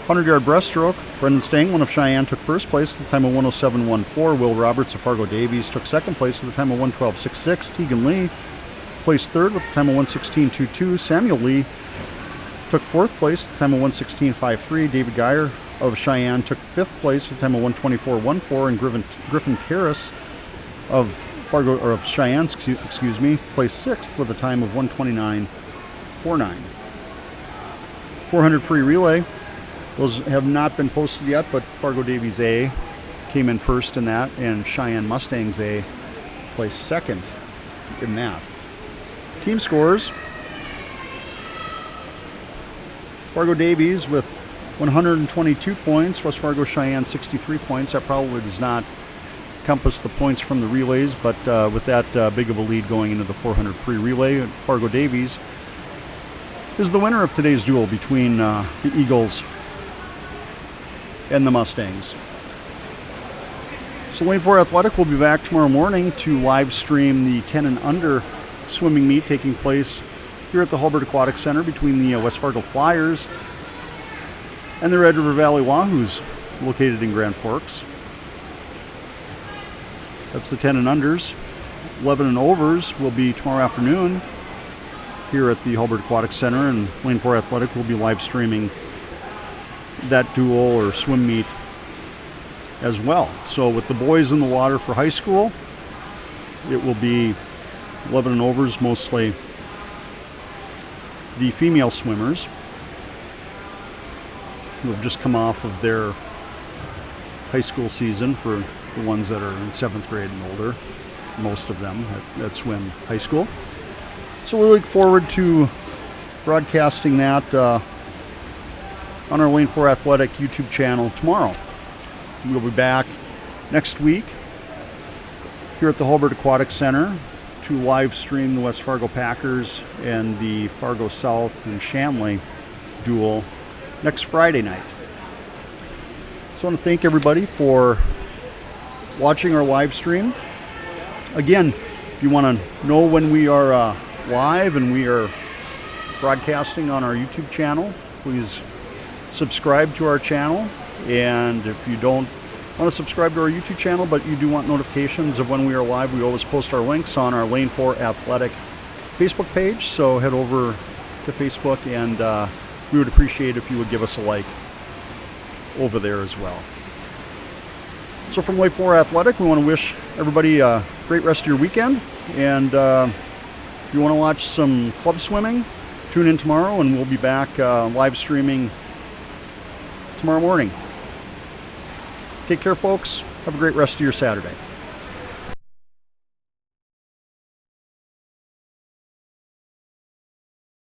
100-yard breaststroke, Brendan Stanglin of Cheyenne took first place with a time of 1:07.14. Will Roberts of Fargo Davies took second place with a time of 1:12.66. Tegan Lee placed third with a time of 1:16.22. Samuel Lee took fourth place with a time of 1:16.53. David Geyer of Cheyenne took fifth place with a time of 1:24.14. And Griffin Terrace of Fargo, or of Cheyenne, placed sixth with a time of 1:29.49. 400 free relay. Those have not been posted yet, but Fargo Davies A came in first in that, and Cheyenne Mustangs A placed second in that. Team scores. Fargo Davies with 122 points, West Fargo Cheyenne 63 points. That probably does not encompass the points from the relays, but with that big of a lead going into the 400 free relay, Fargo Davies is the winner of today's duel between the Eagles and the Mustangs. So Lane 4 Athletic will be back tomorrow morning to live stream the 10 and under swimming meet taking place here at the Hulbert Aquatic Center between the West Fargo Flyers and the Red River Valley Wahoos, located in Grand Forks. That's the 10 and unders. 11 and overs will be tomorrow afternoon here at the Hulbert Aquatic Center, and Lane 4 Athletic will be live streaming that duel or swim meet as well. So with the boys in the water for high school, it will be 11 and overs, mostly the female swimmers who have just come off of their high school season, for the ones that are in 7th grade and older, most of them that swim high school. So we look forward to broadcasting that on our Lane 4 Athletic YouTube channel tomorrow. We'll be back next week here at the Hulbert Aquatic Center to live stream the West Fargo Packers and the Fargo South and Shanley duel next Friday night. So I want to thank everybody for watching our live stream. Again, if you want to know when we are live and we are broadcasting on our YouTube channel, please subscribe to our channel. And if you don't want to subscribe to our YouTube channel, but you do want notifications of when we are live, we always post our links on our Lane 4 Athletic Facebook page. So head over to Facebook, and we would appreciate if you would give us a like over there as well. So from Lane 4 Athletic, we want to wish everybody a great rest of your weekend. And if you want to watch some club swimming, tune in tomorrow, and we'll be back live streaming tomorrow morning. Take care, folks. Have a great rest of your Saturday.